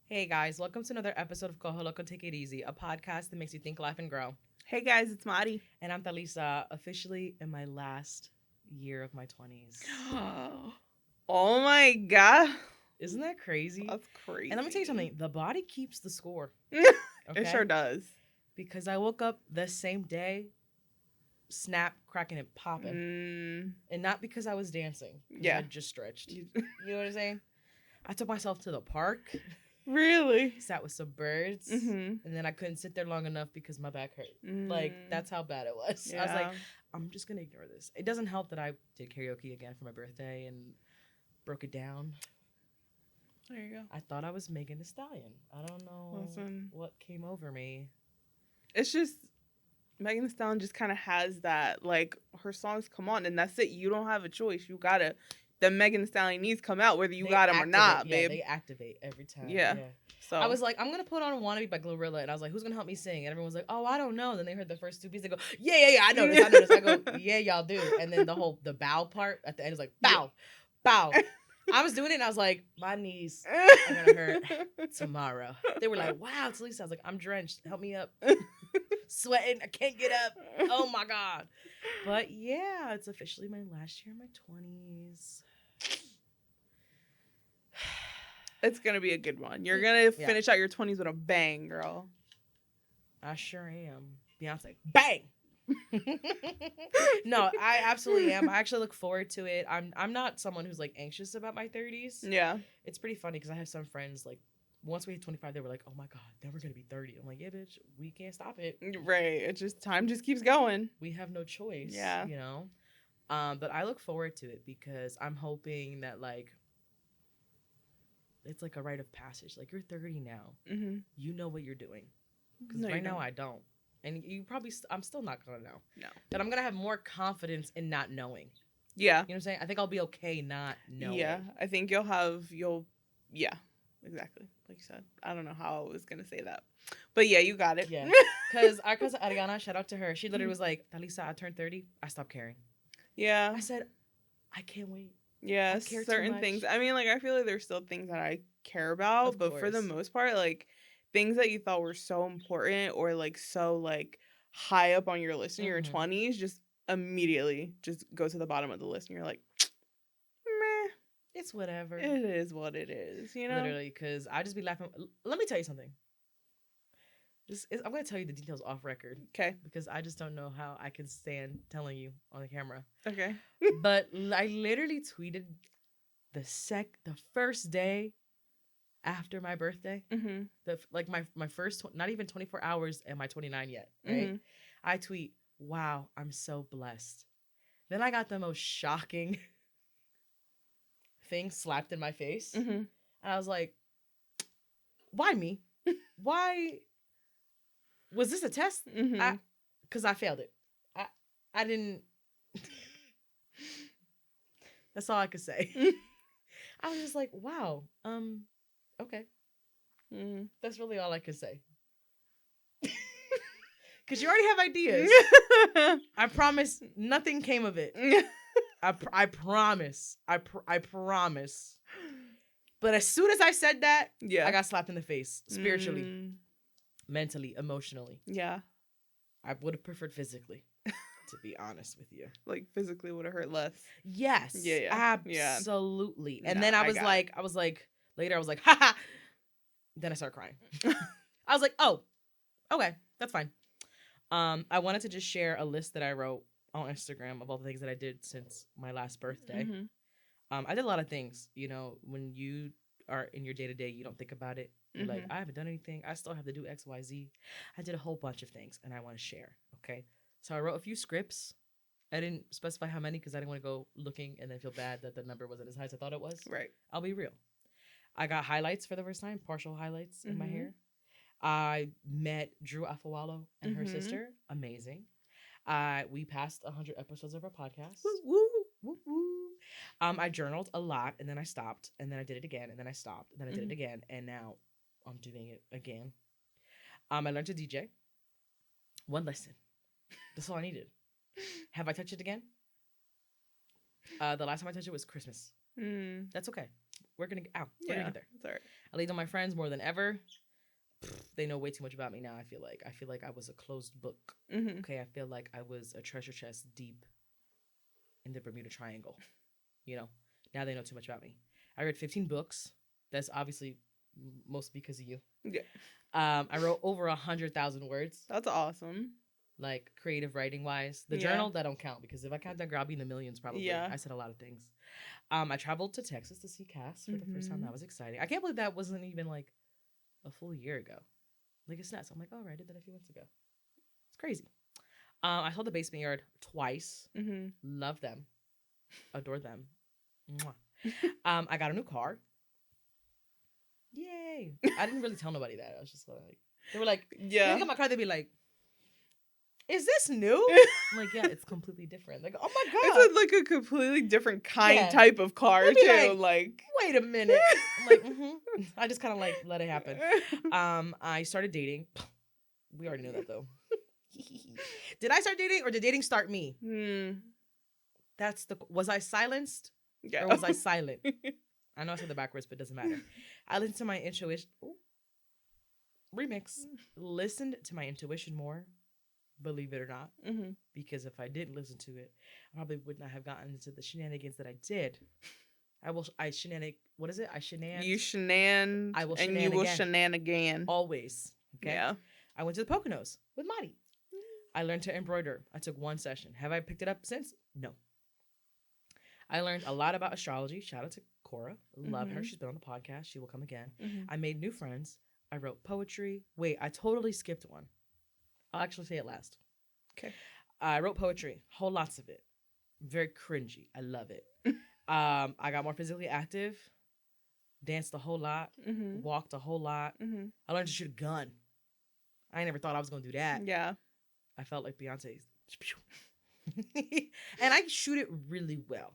Hey guys, welcome to another episode of Cojelo Take It Easy, a podcast that makes you think, laugh, and grow. Hey guys, it's Mari. And I'm Talisa, officially in my last year of my 20s. Oh my god. Isn't that crazy? That's crazy. And let me tell you something, the body keeps the score. It sure does. Because I woke up the same day, snap, cracking, and popping. And not because I was dancing. Yeah. I just stretched. You know what I'm saying? I took myself to the park. Really? Sat with some birds. And then I couldn't sit there long enough because my back hurt. Like, that's how bad it was. Yeah. I was like, I'm just going to ignore this. It doesn't help that I did karaoke again for my birthday and broke it down. There you go. I thought I was Megan Thee Stallion. I don't know what came over me. It's just, Megan Thee Stallion just kind of has that, like, her songs come on and that's it. You don't have a choice. You gotta, the Megan Thee Stallion needs come out whether you got them or not, babe. They activate every time. Yeah. So I was like, I'm going to put on Wannabe by Glorilla. And I was like, who's going to help me sing? And everyone was like, oh, I don't know. Then they heard the first two beats. They go, yeah, I know this. I go, yeah, y'all do. And then the bow part at the end is like, bow, bow. I was doing it and I was like, my knees are going to hurt tomorrow. They were like, wow, it's Lisa. I was like, I'm drenched. Help me up. Sweating. I can't get up. Oh, my God. But yeah, it's officially my last year in my 20s. It's going to be a good one. You're going to finish out your 20s with a bang, girl. I sure am. Beyonce. Bang! No, I absolutely am. I actually look forward to it. I'm not someone who's like anxious about my 30s. Yeah. It's pretty funny because I have some friends like once we hit 25 they were like, oh my god, then we're gonna be 30. I'm like, yeah bitch, we can't stop it. Right. It just time just keeps going. We have no choice. Yeah. You know? But I look forward to it because I'm hoping that like it's like a rite of passage. Like you're 30 now. You know what you're doing. Because now I don't. And you probably, I'm still not going to know. No. But I'm going to have more confidence in not knowing. Yeah. You know what I'm saying? I think I'll be okay not knowing. Yeah. I think yeah, exactly. Like you said. I don't know how I was going to say that. But yeah, you got it. Yeah. Because our cousin Ariana, shout out to her. She literally was like, Talisa, I turned 30. I stopped caring. Yeah. I said, I can't wait. Yeah. Certain things. I mean, like, I feel like there's still things that I care about. But for the most part, like, things that you thought were so important or like so like high up on your list in your 20s just immediately just go to the bottom of the list and you're like, meh, it's whatever. It is what it is, you know? Literally, because I just be laughing. Let me tell you something. I'm going to tell you the details off record. Okay. Because I just don't know how I can stand telling you on the camera. Okay. But I literally tweeted the first day after my birthday, my first, not even 24 hours and my 29 yet, right? I tweet, wow, I'm so blessed. Then I got the most shocking thing slapped in my face. And I was like, why me? Why? Was this a test? Because I failed it. I didn't. That's all I could say. I was just like, wow, okay. That's really all I could say. Because you already have ideas. I promise nothing came of it. I promise. I promise. But as soon as I said that, I got slapped in the face. Spiritually, mentally, emotionally. Yeah. I would have preferred physically, to be honest with you. Like physically would have hurt less. Yes. Yeah. Absolutely. And then I was like, later I was like, haha. Then I started crying. I was like, oh, okay, that's fine. I wanted to just share a list that I wrote on Instagram of all the things that I did since my last birthday. I did a lot of things. You know, when you are in your day-to-day, you don't think about it. You're like, I haven't done anything. I still have to do X, Y, Z. I did a whole bunch of things, and I want to share, okay? So I wrote a few scripts. I didn't specify how many because I didn't want to go looking and then feel bad that the number wasn't as high as I thought it was. Right. I'll be real. I got highlights for the first time, partial highlights in my hair. I met Drew Afawalo and her sister. Amazing. We passed 100 episodes of our podcast. Woo, woo, woo. I journaled a lot, and then I stopped, and then I did it again, and then I stopped, and then I did it again, and now I'm doing it again. I learned to DJ. One lesson. That's all I needed. Have I touched it again? The last time I touched it was Christmas. That's okay. We're gonna get there. It's all right. I leaned on my friends more than ever. They know way too much about me now. I feel like I was a closed book. Mm-hmm. Okay, I feel like I was a treasure chest deep in the Bermuda Triangle. You know, now they know too much about me. I read 15 books. That's obviously mostly because of you. Yeah. I wrote over 100,000 words. That's awesome. Like creative writing wise. The journal, that don't count because if I count that, girl, I'll be in the millions probably. Yeah. I said a lot of things. I traveled to Texas to see Cass for the first time. That was exciting. I can't believe that wasn't even like a full year ago. Like it's nuts. I'm like, oh, right, I did that a few months ago. It's crazy. I saw the Basement Yard twice. Mm-hmm. Love them. Adore them. Mwah. I got a new car. Yay. I didn't really tell nobody that. I was just like, they were like, yeah. Look at my car. They'd be like, is this new? I'm like, yeah, it's completely different. Like, oh my God. It's like a completely different type of car, too. Like, wait a minute. I'm like, I just kind of like let it happen. I started dating. We already know that though. Did I start dating or did dating start me? Was I silenced? Yeah. Or was I silent? I know I said the backwards, but it doesn't matter. I listened to my intuition. Remix. Listened to my intuition more, believe it or not. Mm-hmm. Because if I didn't listen to it, I probably would not have gotten into the shenanigans that I did. What is it? You shenan. I will and you will shenan again. Always. Okay? Yeah. I went to the Poconos with Madi. I learned to embroider. I took one session. Have I picked it up since? No. I learned a lot about astrology. Shout out to Cora. Love her. She's been on the podcast. She will come again. I made new friends. I wrote poetry. Wait, I totally skipped one. I'll actually say it last. Okay. I wrote poetry. Whole lots of it. Very cringy. I love it. I got more physically active. Danced a whole lot. Walked a whole lot. I learned to shoot a gun. I never thought I was going to do that. Yeah. I felt like Beyonce. And I shoot it really well.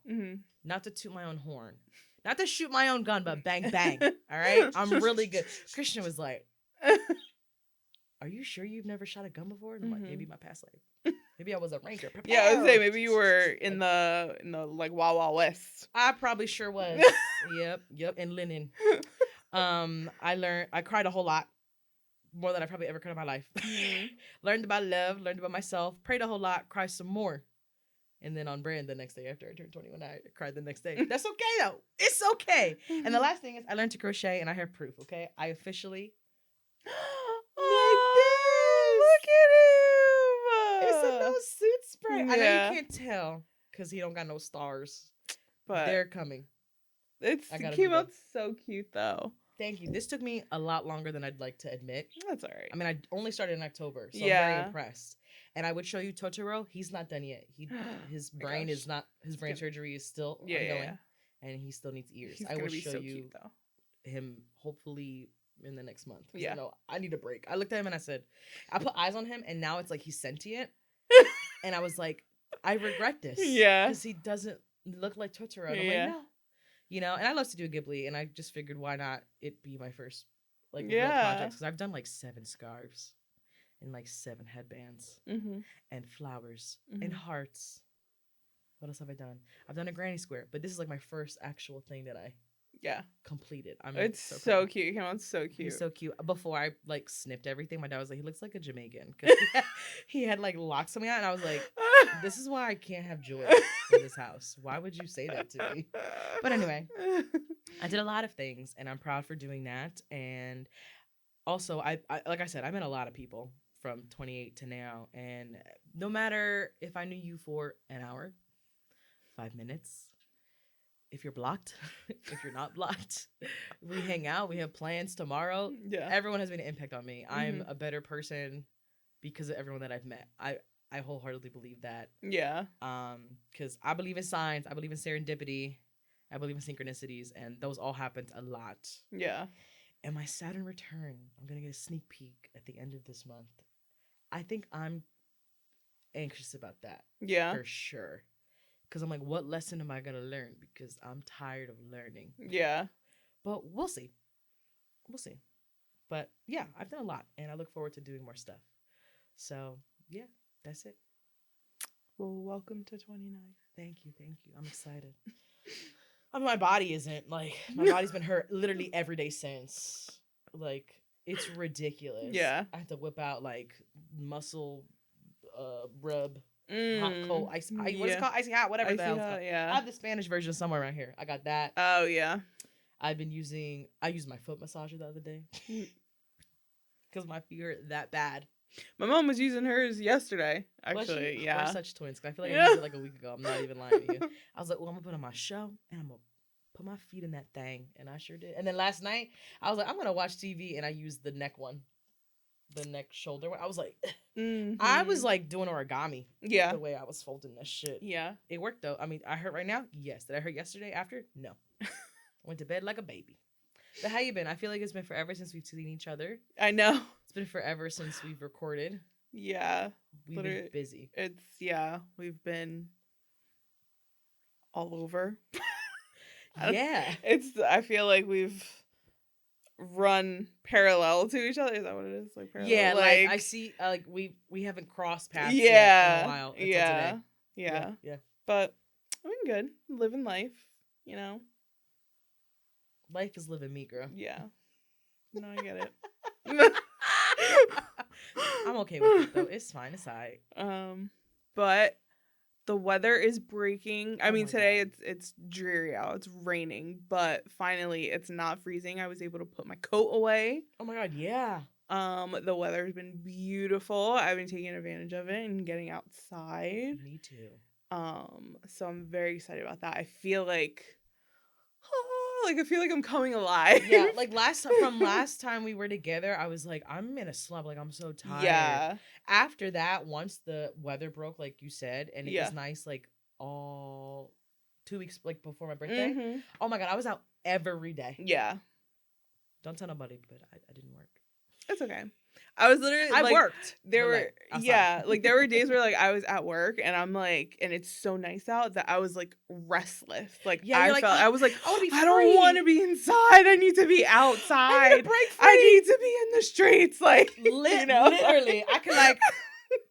Not to toot my own horn. Not to shoot my own gun, but bang, bang. All right? I'm really good. Christian was like, are you sure you've never shot a gun before? And I'm like, maybe my past life. Maybe I was a ranger. Prepare. Yeah, I was saying maybe you were in the like Wild Wild West. I probably sure was. Yep. In linen. I cried a whole lot. More than I probably ever cried in my life. Learned about love, learned about myself, prayed a whole lot, cried some more. And then on brand the next day after I turned 21, I cried the next day. That's okay though. It's okay. And the last thing is I learned to crochet and I have proof, okay? I officially look at him. It's a no suit spray. I know you can't tell because he don't got no stars. But they're coming. It came out so cute though. Thank you. This took me a lot longer than I'd like to admit. That's all right. I mean, I only started in October, so I'm very impressed. And I would show you Totoro. He's not done yet. His brain is not. His brain surgery is still ongoing, and he still needs ears. I will show you him hopefully in the next month. Yeah. No, I need a break. I looked at him and I said, I put eyes on him, and now it's like he's sentient. And I was like, I regret this. Yeah. Because he doesn't look like Totoro. And I'm like, no. You know, and I love to do Ghibli, and I just figured why not it be my first real project, because I've done like 7 scarves and like 7 headbands and flowers and hearts. What else have I done? I've done a granny square, but this is like my first actual thing that I completed. It's so cute. It came out so cute. He's so cute. Before I like snipped everything, my dad was like, he looks like a Jamaican, because he had like locks on me out, and I was like, this is why I can't have joy in this house. Why would you say that to me? But anyway, I did a lot of things, and I'm proud for doing that. And also, I like I said, I met a lot of people from 28 to now, and no matter if I knew you for an hour, 5 minutes, if you're blocked, if you're not blocked, we hang out, we have plans tomorrow. Yeah, everyone has made an impact on me. I'm a better person because of everyone that I've met. I wholeheartedly believe that. Yeah. Because I believe in signs. I believe in serendipity. I believe in synchronicities. And those all happened a lot. Yeah. And my Saturn return, I'm going to get a sneak peek at the end of this month. I think I'm anxious about that. Yeah. For sure. Because I'm like, what lesson am I going to learn? Because I'm tired of learning. Yeah. But we'll see. We'll see. But yeah, I've done a lot. And I look forward to doing more stuff. So, yeah. That's it. Well, welcome to 29. Thank you. I'm excited. I mean, my body isn't like my body's been hurt literally every day since. Like it's ridiculous. Yeah. I have to whip out like muscle rub. Hot, cold, ice. What is it called? Icy hot, whatever the hell it's called. Yeah. I have the Spanish version somewhere around here. I got that. Oh yeah. I used my foot massager the other day because my feet hurt that bad. My mom was using hers yesterday. Actually, yeah. We're such twins. I feel like I used it like a week ago. I'm not even lying to you. I was like, well, I'm gonna put on my show and I'm gonna put my feet in that thing, and I sure did. And then last night, I was like, I'm gonna watch TV, and I used the neck one. The neck shoulder. I was like, I was like doing origami. Yeah. The way I was folding that shit. Yeah. It worked though. I mean, I hurt right now. Yes. Did I hurt yesterday after? No. Went to bed like a baby. But how you been? I feel like it's been forever since we've seen each other. I know. It's been forever since we've recorded. Yeah. We've been busy. We've been all over. Yeah. I feel like we've run parallel to each other. Is that what it is? Like parallel? Yeah, like I see like we haven't crossed paths yet in a while until today. Yeah. But I've been good. Living life, you know. Life is living me, girl. Yeah. No, I get it. I'm okay with it though. It's fine. It's alright. But the weather is breaking. I mean, today God. it's dreary out. It's raining, but finally it's not freezing. I was able to put my coat away. Oh my God, yeah. The weather's been beautiful. I've been taking advantage of it and getting outside. Me too. So I'm very excited about that. I feel like I'm coming alive. Yeah, like last time we were together, I was like, I'm in a slump. Like I'm so tired. Yeah. After that, once the weather broke, like you said, and it was nice, like all 2 weeks like before my birthday. Mm-hmm. Oh my God, I was out every day. Yeah. Don't tell nobody, but I didn't work. It's okay. I was literally I worked. There were there were days where like I was at work and I'm like, and it's so nice out that I was like restless. Like I was like, I don't want to be inside. I need to be outside. I need to break free. I need to be in the streets. Like literally, I can like.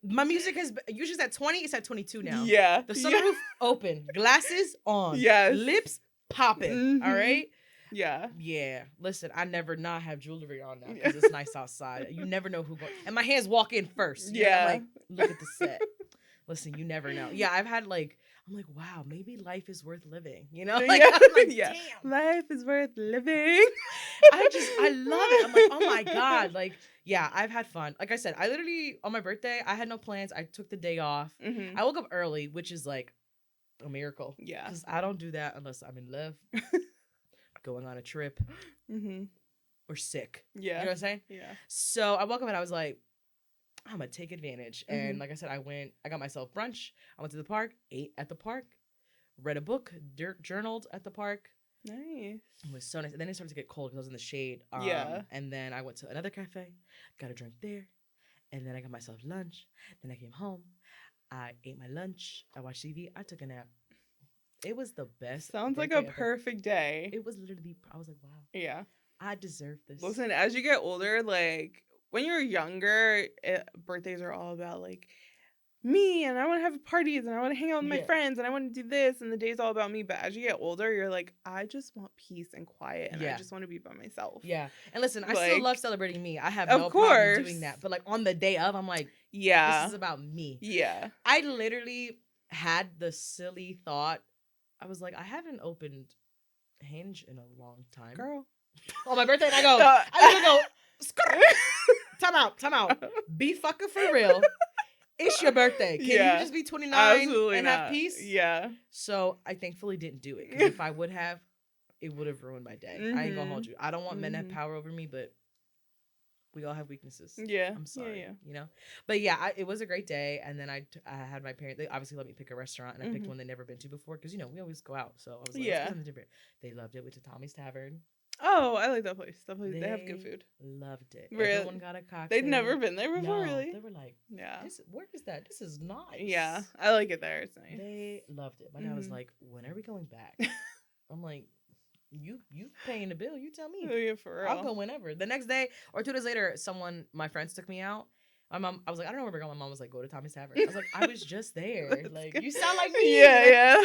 My music has usually at 20. It's at 22 now. Yeah. The sunroof open, glasses on. Yes. Lips popping. Mm-hmm. All right. Yeah. Yeah. Listen, I never not have jewelry on now because it's nice outside. You never know who going. And my hands walk in first. Yeah. Like, look at the set. Listen, you never know. Yeah, I've had like, I'm like, wow, maybe life is worth living. You know? Like, I'm like, damn. Life is worth living. I love it. I'm like, oh my God. Like, yeah, I've had fun. Like I said, I literally, on my birthday, I had no plans. I took the day off. Mm-hmm. I woke up early, which is like a miracle. Yeah. Because I don't do that unless I'm in love. Going on a trip or sick. Yeah. You know what I'm saying? Yeah. So I woke up and I was like, I'm going to take advantage. And like I said, I got myself brunch. I went to the park, ate at the park, read a book, journaled at the park. Nice. It was so nice. And then it started to get cold because I was in the shade. Yeah. And then I went to another cafe, got a drink there. And then I got myself lunch. Then I came home. I ate my lunch. I watched TV. I took a nap. It was the best. Sounds like a perfect day. It was literally, I was like, wow. Yeah. I deserve this. Listen, as you get older, like when you're younger, birthdays are all about like me and I want to have parties and I want to hang out with my friends and I want to do this and the day's all about me. But as you get older, you're like, I just want peace and quiet and I just want to be by myself. Yeah. And listen, I still love celebrating me. I have no problem doing that. But like on the day of, I'm like, this is about me. Yeah. I literally had the silly thought. I was like, I haven't opened Hinge in a long time. Girl. On my birthday, and I go, time out. Be fucking for real. It's your birthday. Can you just be 29 Absolutely and not. have peace? Yeah. So I thankfully didn't do it. Because if I would have, it would have ruined my day. I ain't gonna hold you. I don't want men to have power over me, but we all have weaknesses. Yeah. I'm sorry. Yeah. You know? But yeah, it was a great day. And then I had my parents, they obviously let me pick a restaurant. And I picked one they'd never been to before. Because, you know, we always go out. So I was like, let's go something different. They loved it. Went to Tommy's Tavern. Oh, I like that place. They have good food. Loved it. Really? Everyone got a cocktail. They'd never been there before, really? They were like, yeah. Where is that? This is nice. Yeah, I like it there. It's nice. They loved it. My dad was like, when are we going back? I'm like, you paying the bill. You tell me. Oh, yeah, for real. I'll go whenever. The next day or 2 days later, my friends took me out. My mom, I was like, I don't know where we're going. My mom was like, go to Tommy's Tavern. I was like, I was just there. Like, good. you sound like me. Yeah, like, yeah.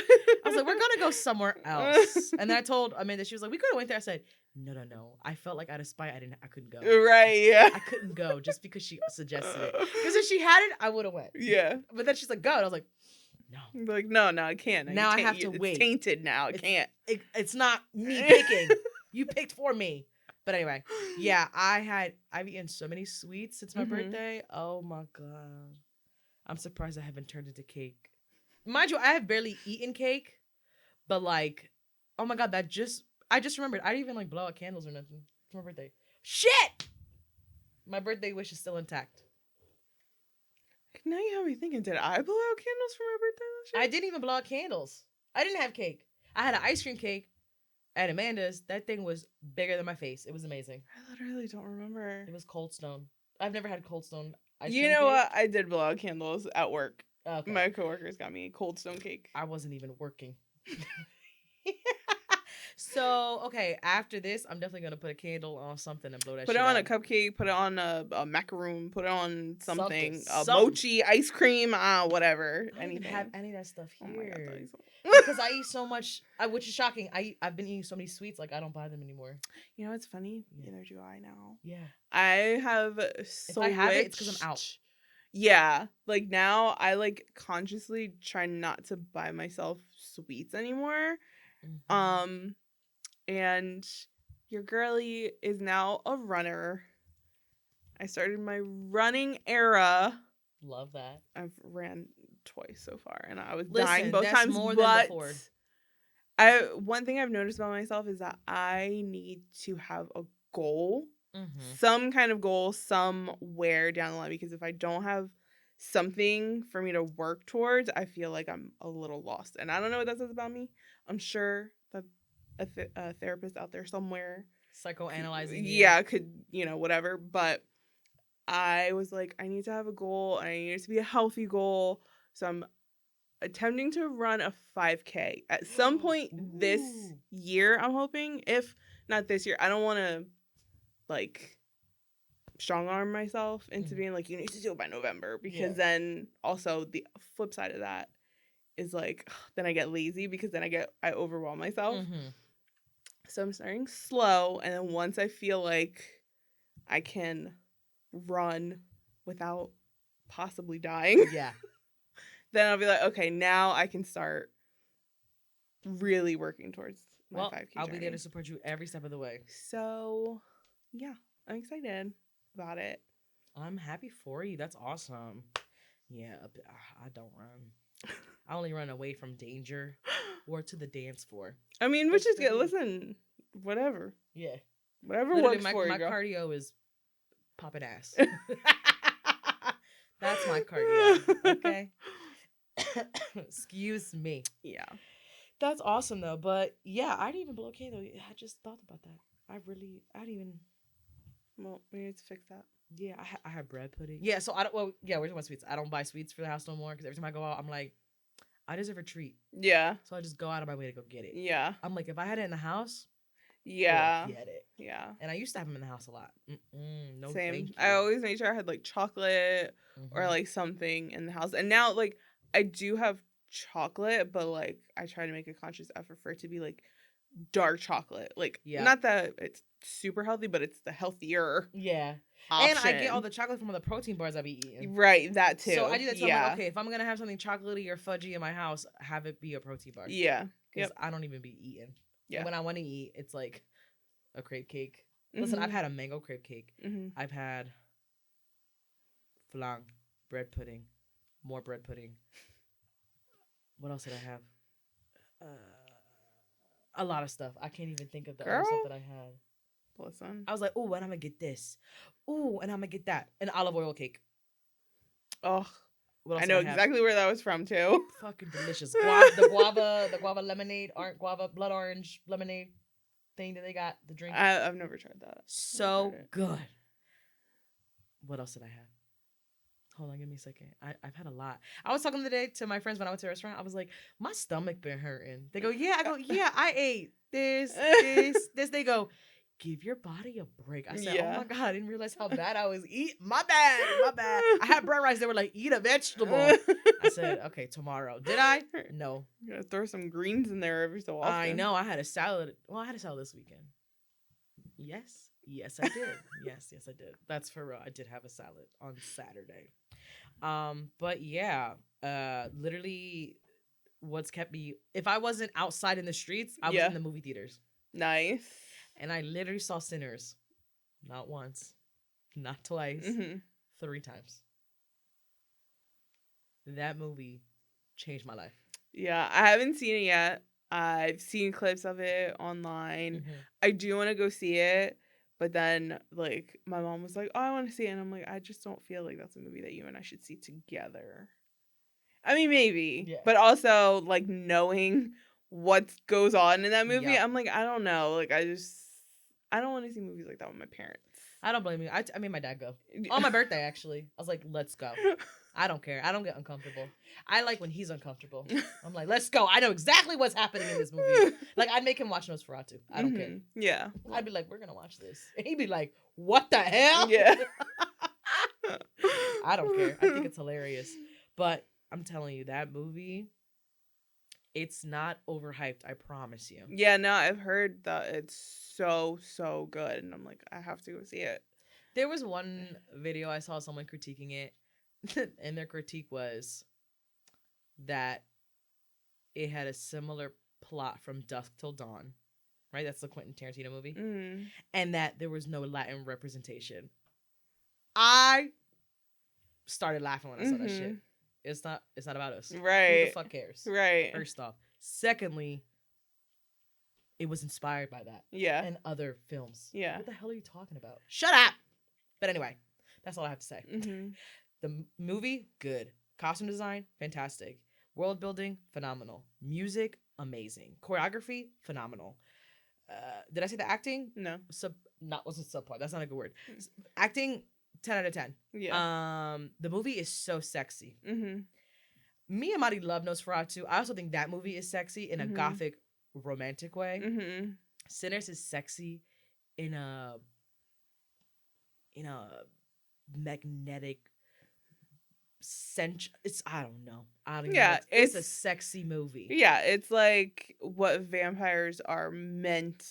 I was like, we're going to go somewhere else. And then I told Amanda, she was like, we could have went there. I said, no. I felt like out of spite, I couldn't go. Right, yeah. I couldn't go just because she suggested it. Because if she had it, I would have went. Yeah. But then she's like, go. And I was like, no. Like, no, I can't. Now I have to wait. It's tainted now. I can't. It's not me picking. You picked for me. But anyway, yeah, I've eaten so many sweets since my birthday. Oh my God. I'm surprised I haven't turned into cake. Mind you, I have barely eaten cake, but like, oh my God, I just remembered. I didn't even like blow out candles or nothing for my birthday. Shit! My birthday wish is still intact. Now you have me thinking, did I blow out candles for my birthday last year? I didn't even blow out candles. I didn't have cake. I had an ice cream cake at Amanda's. That thing was bigger than my face. It was amazing. I literally don't remember. It was Cold Stone. I've never had Cold Stone ice cream. You know cake. What? I did blow out candles at work. Okay. My coworkers got me a Cold Stone cake. I wasn't even working. So, okay, after this, I'm definitely going to put a candle on something and blow that shit out. Put it on a cupcake, put it on a macaroon, put it on something. Mochi, ice cream, whatever. I don't even have any of that stuff here. Oh my God, because I eat so much, which is shocking. I've been eating so many sweets, like I don't buy them anymore. You know what's funny? Yeah. Neither do I now. Yeah. I have If I have it, it's because I'm out. Yeah. Like now, I like consciously try not to buy myself sweets anymore. Mm-hmm. And your girly is now a runner. I started my running era. Love that. I've ran twice so far, and I was dying both that's times. More but than before. One thing I've noticed about myself is that I need to have a goal, some kind of goal somewhere down the line. Because if I don't have something for me to work towards, I feel like I'm a little lost, and I don't know what that says about me. I'm sure that a therapist out there somewhere psychoanalyzing could whatever, but I was like, I need to have a goal, and I need it to be a healthy goal, so I'm attempting to run a 5K at some point this year. I'm hoping. If not this year, I don't want to like strong arm myself into being like, you need to do it by November, because then also the flip side of that is like, then I get lazy, because then I overwhelm myself. So I'm starting slow, and then once I feel like I can run without possibly dying, then I'll be like, okay, now I can start really working towards my 5K I'll journey. be there to support you every step of the way. So, yeah, I'm excited about it. I'm happy for you. That's awesome. Yeah, I don't run. I only run away from danger or to the dance floor. I mean, which is good. Listen, whatever. Yeah. Whatever works for you. My cardio is popping ass. That's my cardio. Okay. Excuse me. Yeah. That's awesome though. But yeah, I didn't even blow a candle. I just thought about that. I didn't even. Well, we need to fix that. Yeah, I have bread pudding. Yeah, so we're talking about sweets. I don't buy sweets for the house no more, because every time I go out, I'm like, I deserve a treat. Yeah. So I just go out of my way to go get it. Yeah. I'm like, if I had it in the house, yeah, get it. Yeah. And I used to have them in the house a lot. No, same. Thank you. I always made sure I had like chocolate or like something in the house. And now like I do have chocolate, but like I try to make a conscious effort for it to be like dark chocolate. Like not that it's super healthy, but it's the healthier. Yeah. Option. And I get all the chocolate from all the protein bars I be eating. Right, that too. So I do that too. I'm like, okay, if I'm gonna have something chocolatey or fudgy in my house, have it be a protein bar. Yeah. Because I don't even be eating. Yeah. And when I want to eat, it's like a crepe cake. Listen, I've had a mango crepe cake. I've had flan, bread pudding, more bread pudding. What else did I have? A lot of stuff. I can't even think of the other stuff that I had. Listen. I was like, ooh, and I'm going to get this. Ooh, and I'm going to get that. An olive oil cake. Oh, I know exactly where that was from, too. Fucking delicious. The guava lemonade, blood orange lemonade thing that they got, the drink. I've never tried that. So good. What else did I have? Hold on, give me a second. I've had a lot. I was talking the other day to my friends when I went to a restaurant. I was like, my stomach been hurting. They go, yeah. I go, yeah, I ate this. They go, give your body a break. I said, oh my God, I didn't realize how bad I was eating. My bad. I had brown rice. They were like, eat a vegetable. I said, okay, tomorrow. Did I? No. You gotta throw some greens in there every so often. I know. I had a salad. Well, I had a salad this weekend. Yes. Yes, I did. yes, I did. That's for real. I did have a salad on Saturday. But yeah, literally what's kept me, if I wasn't outside in the streets, I was in the movie theaters. Nice. And I literally saw Sinners. Not once, not twice, 3 times. That movie changed my life. Yeah, I haven't seen it yet. I've seen clips of it online. I do want to go see it. But then, like, my mom was like, oh, I want to see it. And I'm like, I just don't feel like that's a movie that you and I should see together. I mean, maybe. Yeah. But also, like, knowing what goes on in that movie, I'm like, I don't know. Like, I don't want to see movies like that with my parents. I don't blame you. I made my dad go. On my birthday, actually. I was like, let's go. I don't care. I don't get uncomfortable. I like when he's uncomfortable. I'm like, let's go. I know exactly what's happening in this movie. Like, I'd make him watch Nosferatu. I don't care. Yeah. I'd be like, we're going to watch this. And he'd be like, what the hell? Yeah. I don't care. I think it's hilarious. But I'm telling you, that movie, it's not overhyped. I promise you. Yeah, no, I've heard that it's so good. And I'm like, I have to go see it. There was one video I saw someone critiquing it. And their critique was that it had a similar plot from Dusk Till Dawn, right? That's the Quentin Tarantino movie. And that there was no Latin representation. I started laughing when I saw that shit. It's not about us. Right. Who the fuck cares? Right. First off. Secondly, it was inspired by that. Yeah. And other films. Yeah. What the hell are you talking about? Shut up! But anyway, that's all I have to say. The movie, good. Costume design, fantastic. World building, phenomenal. Music, amazing. Choreography, phenomenal. Did I say the acting? No. Wasn't subpar. That's not a good word. Acting, 10 out of 10. Yeah. The movie is so sexy. Me and Mari love Nosferatu. I also think that movie is sexy in a gothic, romantic way. Sinners is sexy in a magnetic I don't know. It's a sexy movie. Yeah, it's like what vampires are meant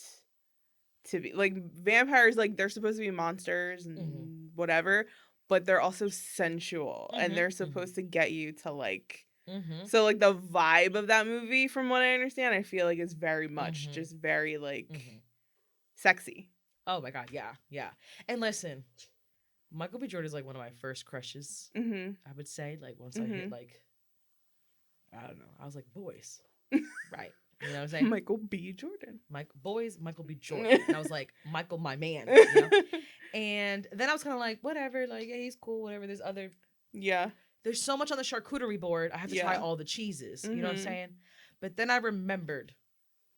to be. Like, vampires, like, they're supposed to be monsters and whatever, but they're also sensual and they're supposed to get you to, like, so, like, the vibe of that movie, from what I understand, I feel like is very much just very, like, sexy. Oh my God, yeah. And listen, Michael B. Jordan is like one of my first crushes. I would say, like, once I hit, like, I don't know, I was like, boys, right? You know what I'm saying? Michael B. Jordan. Michael B. Jordan. And I was like, Michael, my man. You know? And then I was kind of like, whatever, like, yeah, he's cool, whatever. There's so much on the charcuterie board. I have to try all the cheeses. You know what I'm saying? But then I remembered,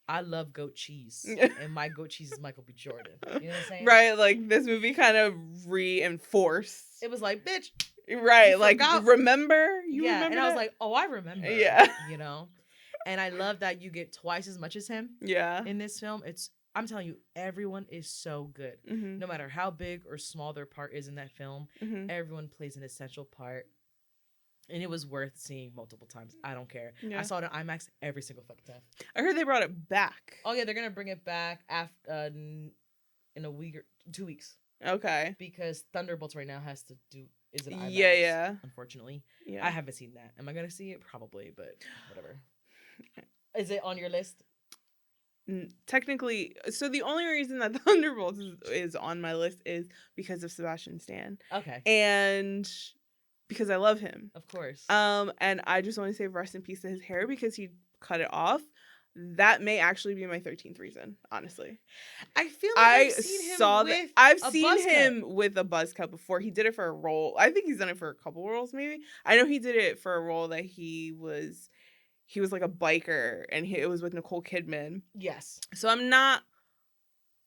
I love goat cheese, and my goat cheese is Michael B. Jordan. You know what I'm saying? Right, like, this movie kind of reinforced. It was like, bitch. Right, like, remember? You remember and that? I was like, oh, I remember. Yeah. You know? And I love that you get twice as much as him. Yeah. In this film. I'm telling you, everyone is so good. No matter how big or small their part is in that film, everyone plays an essential part. And it was worth seeing multiple times. I don't care. Yeah. I saw it on IMAX every single fucking time. I heard they brought it back. Oh, yeah. They're going to bring it back after in a week or 2 weeks. Okay. Because Thunderbolts right now is an IMAX. Yeah. Unfortunately. Yeah. I haven't seen that. Am I going to see it? Probably, but whatever. Is it on your list? Technically, so the only reason that Thunderbolts is on my list is because of Sebastian Stan. Okay. And because I love him. Of course. And I just want to say rest in peace to his hair because he cut it off. That may actually be my 13th reason, honestly. I feel like I've seen him with a buzz cut before. He did it for a role. I think he's done it for a couple roles, maybe. I know he did it for a role that he was like a biker, and it was with Nicole Kidman. Yes. So I'm not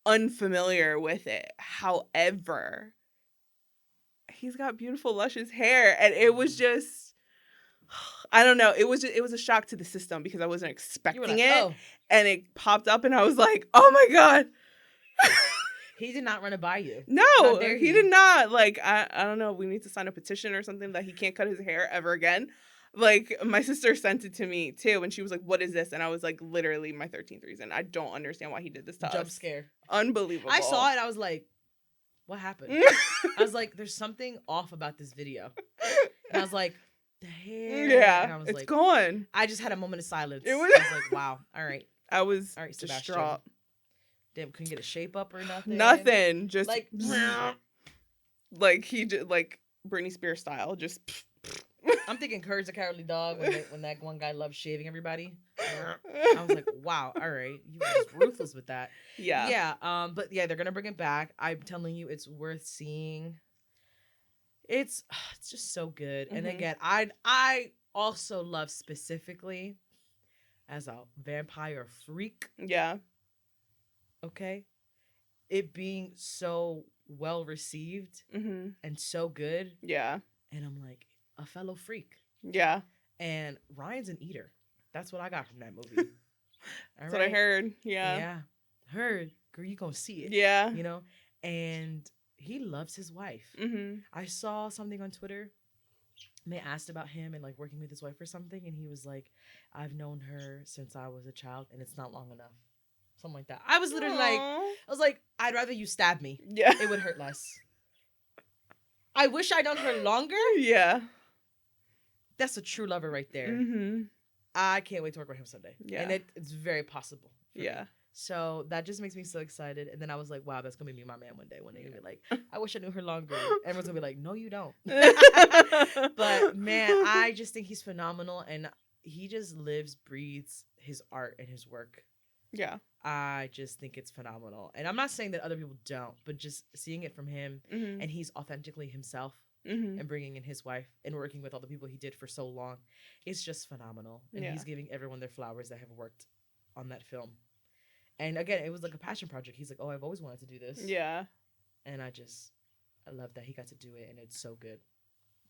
unfamiliar with it. However, he's got beautiful, luscious hair, and it was just, I don't know. It was a shock to the system because I wasn't expecting it, and it popped up, and I was like, oh my God. He did not run it by you. No, he did not. Like, I don't know. We need to sign a petition or something that he can't cut his hair ever again. Like, my sister sent it to me, too, and she was like, what is this? And I was like, literally my 13th reason. I don't understand why he did this to us. Jump scare. Unbelievable. I saw it, I was like, what happened? I was like, there's something off about this video. And I was like, the hair. Yeah, and I was it's like, gone. I just had a moment of silence. I was like, wow, all right. I was Sebastian. distraught. Damn, couldn't get a shape up or nothing. Nothing. Just like he did, like Britney Spears style. Just. I'm thinking Courage the Cowardly Dog when that one guy loved shaving everybody. I was like, wow, all right, you were just ruthless with that. Yeah. But yeah, they're gonna bring it back. I'm telling you, it's worth seeing. It's just so good. Mm-hmm. And again, I also love specifically as a vampire freak. Yeah. Okay. It being so well received and so good. Yeah. And I'm like, a fellow freak. Yeah. And Ryan's an eater. That's what I got from that movie. That's what I heard. Yeah. Yeah. Heard. Girl, you gonna see it. Yeah. You know? And he loves his wife. Mm-hmm. I saw something on Twitter. And they asked about him and like working with his wife or something. And he was like, I've known her since I was a child and it's not long enough. Something like that. I was literally I'd rather you stab me. Yeah. It would hurt less. I wish I'd known her longer. Yeah. That's a true lover right there. Mm-hmm. I can't wait to work with him someday. Yeah. And it's very possible. Yeah. Me. So that just makes me so excited. And then I was like, wow, that's going to be me, my man, one day. When they're going to be like, I wish I knew her longer. Everyone's going to be like, no, you don't. But man, I just think he's phenomenal. And he just lives, breathes his art and his work. Yeah. I just think it's phenomenal. And I'm not saying that other people don't, but just seeing it from him and he's authentically himself and bringing in his wife and working with all the people he did for so long. It's just phenomenal. And he's giving everyone their flowers that have worked on that film. And again, it was like a passion project. He's like, oh, I've always wanted to do this. Yeah. And I love that he got to do it and it's so good.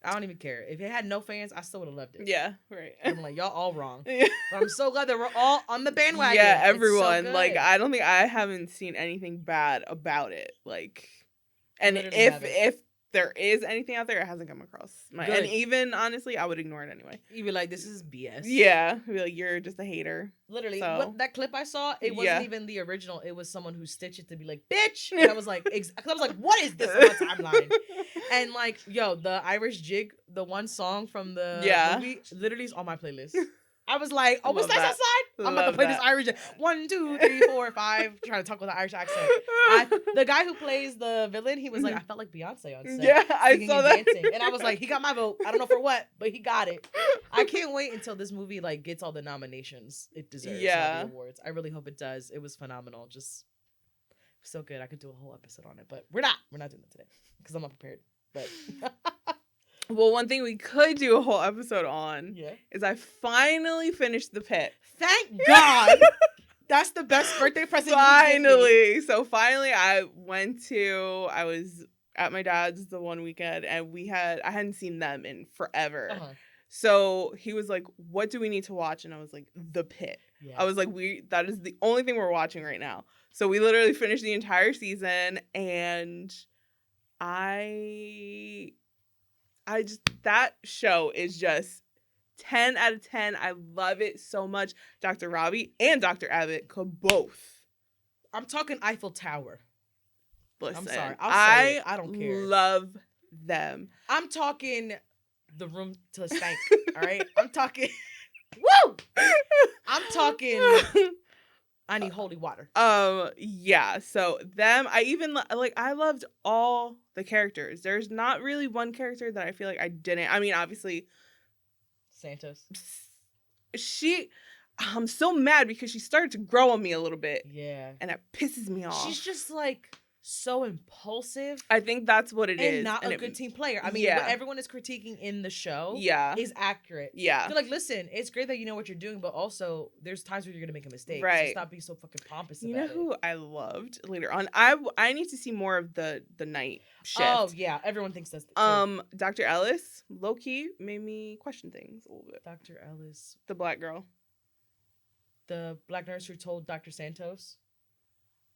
I don't even care. If it had no fans, I still would have loved it. Yeah, right. I'm like, y'all all wrong. Yeah. But I'm so glad that we're all on the bandwagon. Yeah, everyone. So like, I haven't seen anything bad about it. Like, and if there is anything out there, it hasn't come across my. And even honestly, I would ignore it anyway. You'd be like, this is BS. Yeah, I'd be like, you're just a hater. Literally, that clip I saw, it wasn't even the original. It was someone who stitched it to be like, bitch. And I was like, what is this on my timeline? And like, yo, the Irish Jig, the one song from the movie, literally is on my playlist. I was like, oh, what's that outside? I'm about to play this Irish Jig. 1, 2, 3, 4, 5. Trying to talk with an Irish accent. The guy who plays the villain, he was like, I felt like Beyonce on set. Yeah, I saw that. Dancing. And I was like, he got my vote. I don't know for what, but he got it. I can't wait until this movie like gets all the nominations it deserves. Yeah. All the awards. I really hope it does. It was phenomenal. Just so good. I could do a whole episode on it, but we're not doing it today because I'm not prepared. But well, one thing we could do a whole episode on is I finally finished The Pit. Thank God. That's the best birthday present. Finally. So finally I was at my dad's the one weekend and I hadn't seen them in forever. Uh-huh. So he was like, what do we need to watch? And I was like, The Pit. Yeah. I was like, that is the only thing we're watching right now. So we literally finished the entire season and that show is just 10 out of 10. I love it so much. Dr. Robbie and Dr. Abbott could both. I'm talking Eiffel Tower. Listen, I'm sorry. I'll say it. I don't care. Love them. I'm talking The Room to Stank. All right? I'm talking. Woo! I'm talking. I need holy water. Yeah. So them, I loved all the characters. There's not really one character that I feel like I didn't. I mean, obviously, Santos. I'm so mad because she started to grow on me a little bit. Yeah. And that pisses me off. She's just like so impulsive. I think that's what it is. And not a good team player. I mean, what everyone is critiquing in the show is accurate. Yeah. They're like, listen, it's great that you know what you're doing, but also there's times where you're going to make a mistake. Right. So stop being so fucking pompous about it. You know who I loved later on? I need to see more of the night shift. Oh, yeah. Everyone thinks that's the Dr. Ellis, low-key, made me question things a little bit. Dr. Ellis. The black girl. The black nurse who told Dr. Santos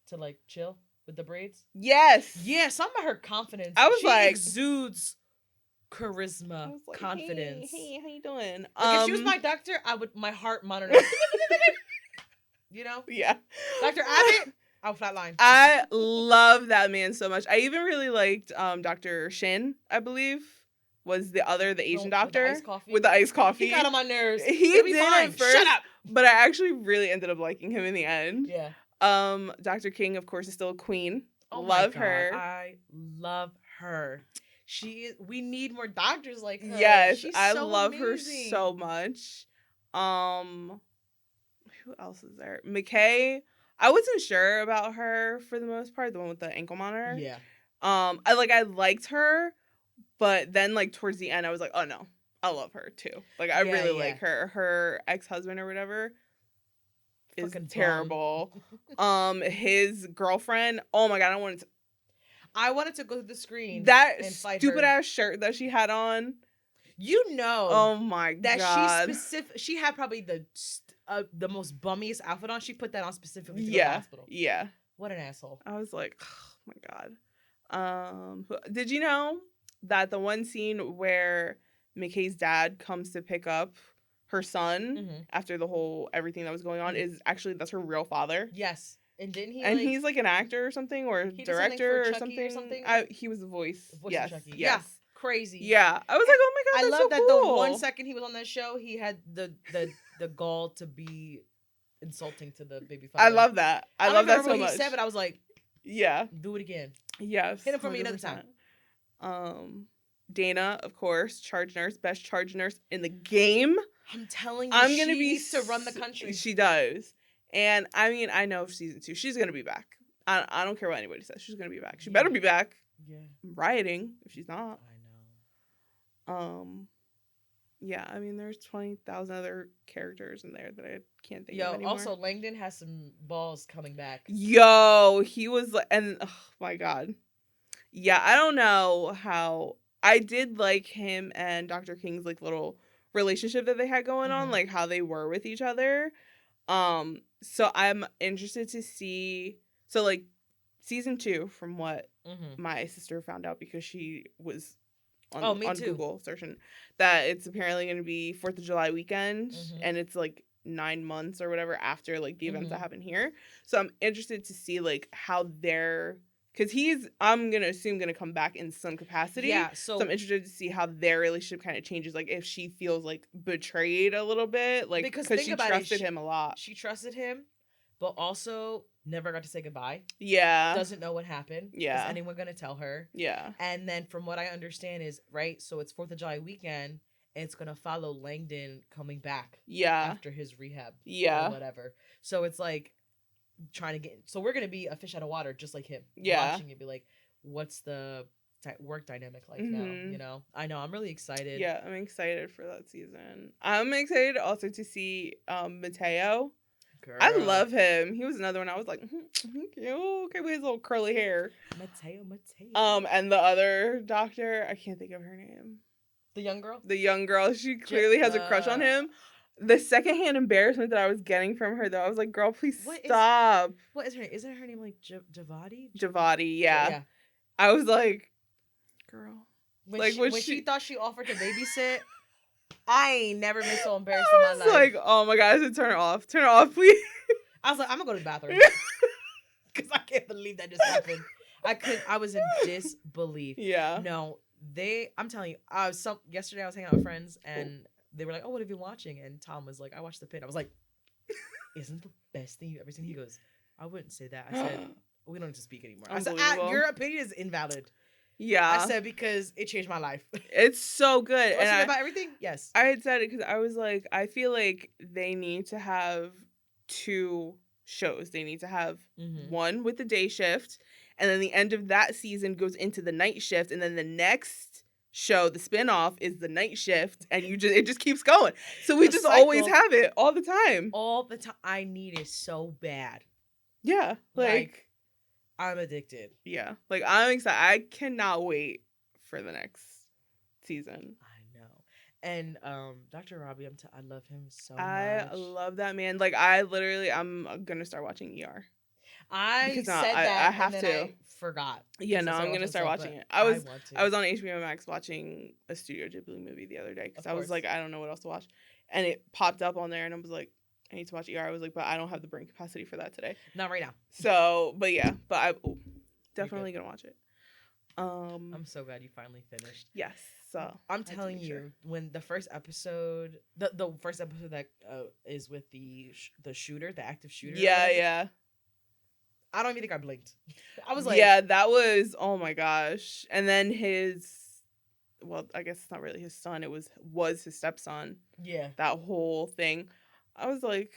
to, like, chill. with the braids. Yes. Yeah, something about her confidence. She exudes charisma, I was like, confidence. Hey, how you doing? Like if she was my doctor, my heart monitor. You know? Yeah. Dr. Abbott, I'll flatline. I love that man so much. I even really liked Dr. Shin, I believe, was the Asian doctor with the iced coffee. He got on my nerves. He did at first. Shut up. But I actually really ended up liking him in the end. Yeah. Dr. King, of course, is still a queen. Oh love my God. her. I love her. We need more doctors like her. Yes, I love her so much. Who else is there? McKay. I wasn't sure about her for the most part, the one with the ankle monitor. Yeah. I liked her, but then like towards the end I was like, oh no, I love her too. Like I really like her. Her ex-husband or whatever is fucking terrible. His girlfriend, oh my God, I wanted to go to the screen. That and stupid ass shirt that she had on. You know. Oh my God. That she had probably the most bummiest outfit on. She put that on specifically to go to the hospital. Yeah. What an asshole. I was like, oh my God. Did you know that the one scene where McKay's dad comes to pick up her son after the whole everything that was going on is actually that's her real father? Yes. And didn't he? And he's like an actor or something or director or something. He was the voice. Yes. Yes. Yeah. Crazy. Yeah. I was like, oh my God, I love so that cool. the 1 second he was on that show, he had the gall to be insulting to the baby father. I love that. I love that so much. He said, but I was like, yeah, do it again. Yes, hit him for me another time. Dana, of course, charge nurse, best charge nurse in the game. I'm telling you, she needs to run the country. She does, and I mean, I know season 2, she's gonna be back. I don't care what anybody says. She's gonna be back. She better be back. Yeah, I'm rioting if she's not. I know. Yeah, I mean, there's 20,000 other characters in there that I can't think of anymore. Also, Langdon has some balls coming back. Yo, he was like, and oh my God. Yeah, I don't know how. I did like him and Dr. King's like little relationship that they had going on, like how they were with each other. So I'm interested to see. So like season 2, from what my sister found out because she was on Google searching, that it's apparently going to be 4th of July weekend, and it's like 9 months or whatever after like the events that happen here. So I'm interested to see like how they're, because I'm going to assume going to come back in some capacity. Yeah. So I'm interested to see how their relationship kind of changes. Like if she feels like betrayed a little bit, like because she trusted him a lot. She trusted him, but also never got to say goodbye. Yeah. Doesn't know what happened. Yeah. Is anyone going to tell her? Yeah. And then from what I understand is, right, so it's 4th of July weekend, and it's going to follow Langdon coming back. Yeah. After his rehab. Yeah. Or whatever. So it's like trying to get, so we're going to be a fish out of water just like him. Yeah. Watching it be like, what's the work dynamic like now, you know? I know, I'm really excited. Yeah, I'm excited for that season. I'm excited also to see Mateo. Girl. I love him. He was another one I was like, okay, with his little curly hair. Mateo. And the other doctor, I can't think of her name. The young girl? The young girl. She clearly has a crush on him. The secondhand embarrassment that I was getting from her, though, I was like, girl, please stop. What is her name? Isn't her name like Javadi? Javadi, yeah. I was like, girl. When she thought she offered to babysit, I ain't never been so embarrassed in my life. I was like, oh my God, I said, turn it off. Turn it off, please. I was like, I'm going to go to the bathroom. Because I can't believe that just happened. I was in disbelief. Yeah. No, I'm telling you, yesterday I was hanging out with friends and they were like, oh, what have you been watching? And Tom was like, I watched The Pit. I was like, isn't the best thing you've ever seen? He goes, I wouldn't say that. I said, we don't need to speak anymore. I said, your opinion is invalid. Yeah. I said, because it changed my life. It's so good. And about everything? Yes. I had said it because I was like, I feel like they need to have 2 shows. They need to have one with the day shift, and then the end of that season goes into the night shift, and then the next show, the spinoff, is the night shift, and it just keeps going. So we just always have it all the time. All the time. I need it so bad. Yeah. Like I'm addicted. Yeah. Like, I'm excited. I cannot wait for the next season. I know. And Dr. Robbie, I love him so much. I love that man. Like, I'm going to start watching ER. I said that I have to. I forgot. Yeah, no, I'm gonna start watching it. I was on HBO Max watching a Studio Ghibli movie the other day because I was like, I don't know what else to watch, and it popped up on there, and I was like, I need to watch ER. I was like, but I don't have the brain capacity for that today. Not right now. So, but yeah, but I definitely gonna watch it. I'm so glad you finally finished. Yes. So I'm telling you, when the first episode, the first episode that is with the shooter, the active shooter. Yeah. I don't even think I blinked. I was like, yeah, that was, oh my gosh. And then I guess it's not really his son. It was his stepson. Yeah. That whole thing. I was like,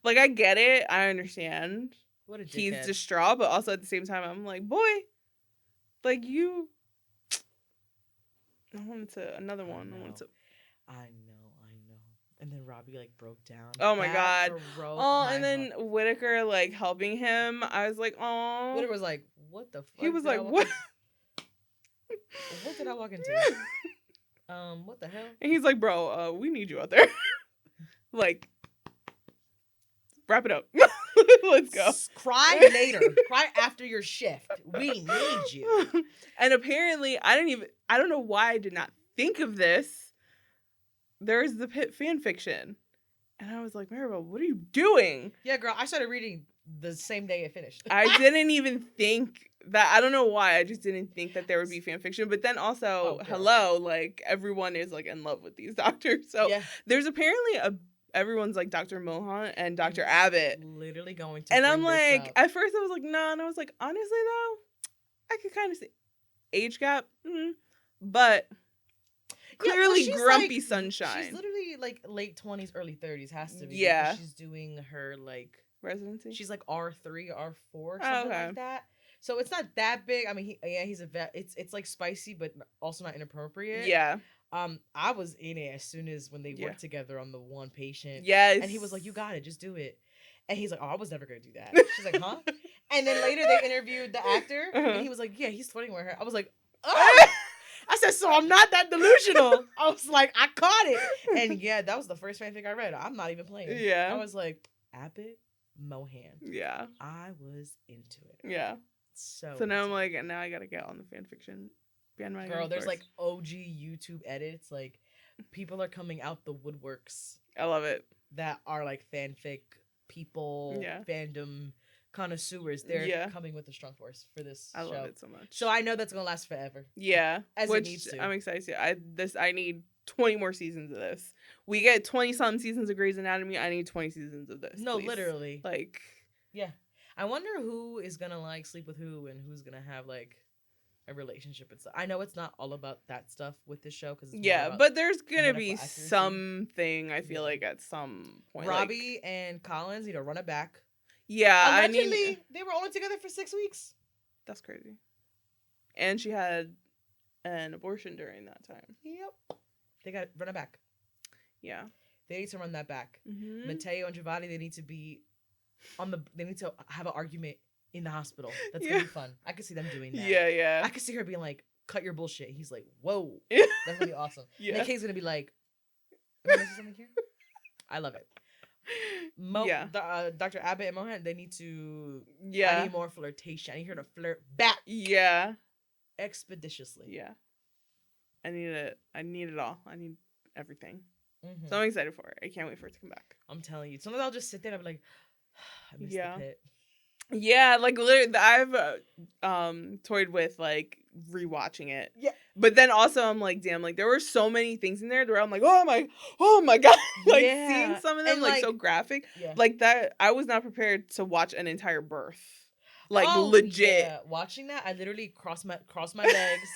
I get it. I understand. What a dickhead. He's distraught, but also at the same time, I'm like, boy, like you. I wanted another one. I know. And then Robbie broke down. Oh my God. And then Whitaker helping him. I was like, oh. Whitaker was like, what the fuck? He was like, what? What did I walk into? What the hell? And he's like, bro, we need you out there. Wrap it up. Let's go. Cry later. Cry after your shift. We need you. And apparently, I don't know why I did not think of this. There's the Pit fan fiction. And I was like, Maribel, what are you doing? Yeah, girl, I started reading the same day it finished. I didn't even think that. I don't know why. I just didn't think that there would be fan fiction. But then also, everyone is in love with these doctors. So there's apparently everyone's Dr. Mohan and Dr. Abbott. Literally going to. And I'm like, at first I was like, nah. And I was like, honestly though, I could kind of see age gap. But clearly grumpy sunshine. She's literally late 20s, early 30s. Has to be. Yeah. She's doing her residency. She's R3, R4, something like that. So it's not that big. I mean, he's a vet. It's spicy, but also not inappropriate. Yeah. I was in it as soon as when they worked together on the one patient. Yes. And he was like, you got it, just do it. And he's like, oh, I was never going to do that. She's like, huh? And then later they interviewed the actor, and he was like, yeah, he's flirting with her. I was like, oh! I said, so I'm not that delusional. I was like, I caught it. And yeah, that was the first fanfic I read. I'm not even playing. Yeah. I was like, Abbott, Mohan. Yeah. I was into it. Yeah. So now I'm like, now I got to get on the fanfiction. Girl, there's OG YouTube edits. People are coming out the woodworks. I love it. That are fanfic people, fandom connoisseurs. They're coming with a strong force for this show. I love it so much. So I know that's gonna last forever. Yeah, as it needs to. I'm excited. I need 20 more seasons of this. We get 20-some seasons of Grey's Anatomy. I need 20 seasons of this. No, please. literally. Yeah. I wonder who is gonna sleep with who and who's gonna have a relationship and stuff. I know it's not all about that stuff with this show because but there's gonna be something. I feel like at some point, Robbie and Collins need to run it back. Yeah, allegedly they were only together for 6 weeks. That's crazy. And she had an abortion during that time. Yep. They got to run it back. Yeah. They need to run that back. Mm-hmm. Matteo and Giovanni, they need to be they need to have an argument in the hospital. That's gonna be fun. I could see them doing that. Yeah. I could see her being like, cut your bullshit. And he's like, whoa. That's gonna be awesome. Yeah. And Kay's gonna be like, am I missing something here? I love it. Dr. Abbott and Mohan, they need to. I need more flirtation. I need her to flirt back. Yeah. Expeditiously. Yeah. I need it. I need it all. I need everything. Mm-hmm. So I'm excited for it. I can't wait for it to come back. I'm telling you. Sometimes I'll just sit there and I'll be like, I miss the pit. Yeah, literally, I've toyed with rewatching it. Yeah, but then also I'm like, damn, there were so many things in there where I'm like, oh my god, seeing some of them so graphic, that. I was not prepared to watch an entire birth, legit. Yeah. Watching that, I literally crossed my legs,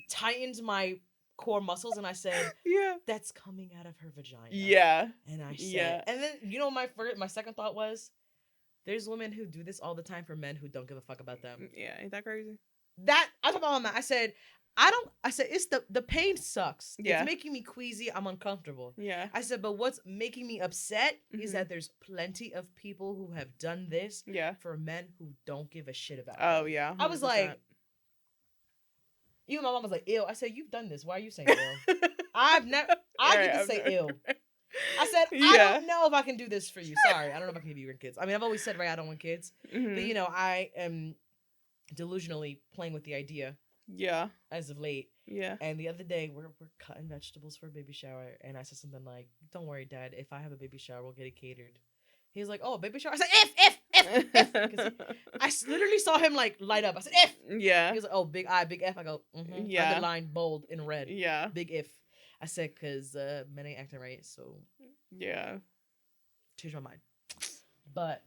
tightened my core muscles, and I said, yeah, that's coming out of her vagina. Yeah, and I said, and then my second thought was, there's women who do this all the time for men who don't give a fuck about them. Yeah, ain't that crazy? I told my mom that. I said, it's the pain sucks. Yeah. It's making me queasy. I'm uncomfortable. Yeah. I said, but what's making me upset is that there's plenty of people who have done this for men who don't give a shit about it. Oh, yeah. 100%. I was like, even my mom was like, ew. I said, you've done this. Why are you saying ew? I get to say ew. I said, I don't know if I can do this for you. Sorry, I don't know if I can give you your kids. I mean, I've always said, right, I don't want kids. Mm-hmm. But, you know, I am delusionally playing with the idea. Yeah. As of late. Yeah. And the other day, we're cutting vegetables for a baby shower. And I said something like, don't worry, Dad. If I have a baby shower, we'll get it catered. He was like, oh, a baby shower? I said, if. I literally saw him, like, light up. I said, if. Yeah. He was like, oh, big I, big F. I go, mm-hmm. Yeah. Underlined, bold, in red. Yeah. Big if. I said, because men ain't acting right, so. Yeah. Change my mind. But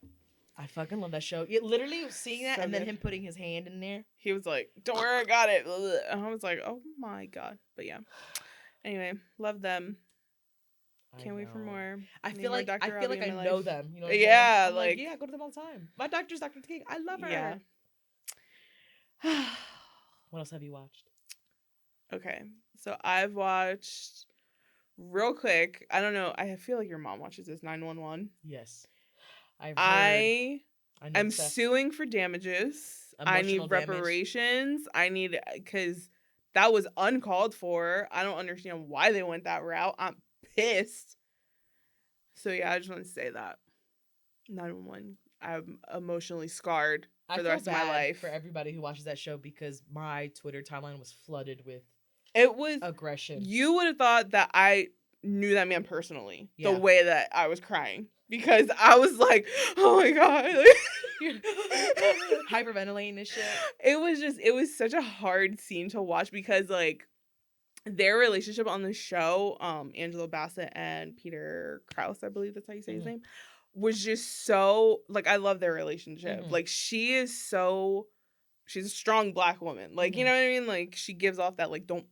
I fucking love that show. It literally seeing that and then him putting his hand in there. He was like, don't worry, I got it. And I was like, oh my God. But yeah. Anyway, love them. Can't wait for more. I feel like I know them. You know what I'm like, yeah, I go to them all the time. My doctor's Dr. King. I love her. Yeah. What else have you watched? Okay. So I've watched real quick. I don't know. I feel like your mom watches this 911. Yes. I'm suing for damages. I need reparations. I need, because that was uncalled for. I don't understand why they went that route. I'm pissed. So yeah, I just want to say that 911. I'm emotionally scarred for the rest of my life. For everybody who watches that show, because my Twitter timeline was flooded with aggression. You would have thought that I knew that man personally, the way that I was crying, because I was like, oh my God. Hyperventilating this shit. It was such a hard scene to watch, because like their relationship on the show, Angela Bassett and Peter Krause, I believe that's how you say his name, was just so, like, I love their relationship. Like, she's a strong Black woman. Like, you know what I mean? Like, she gives off that, like, don't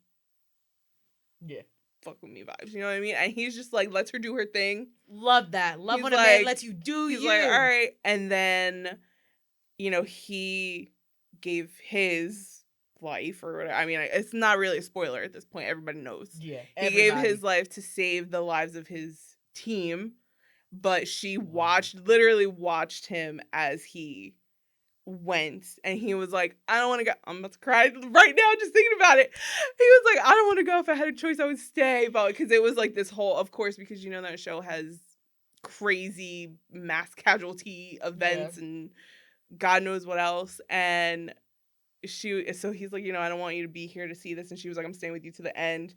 fuck with me vibes. You know what I mean? And he's just like, lets her do her thing. Love that. Love when a man lets you do you. He's like, all right. And then, you know, he gave his life or whatever. I mean, it's not really a spoiler at this point. Everybody knows. Yeah. He gave his life to save the lives of his team, but she literally watched him as he went, and he was like, I don't want to go. I'm about to cry right now just thinking about it. He was like, I don't want to go. If I had a choice, I would stay. But because it was like this whole, of course, because you know that show has crazy mass casualty events and God knows what else. And so he's like, you know, I don't want you to be here to see this. And she was like, I'm staying with you to the end.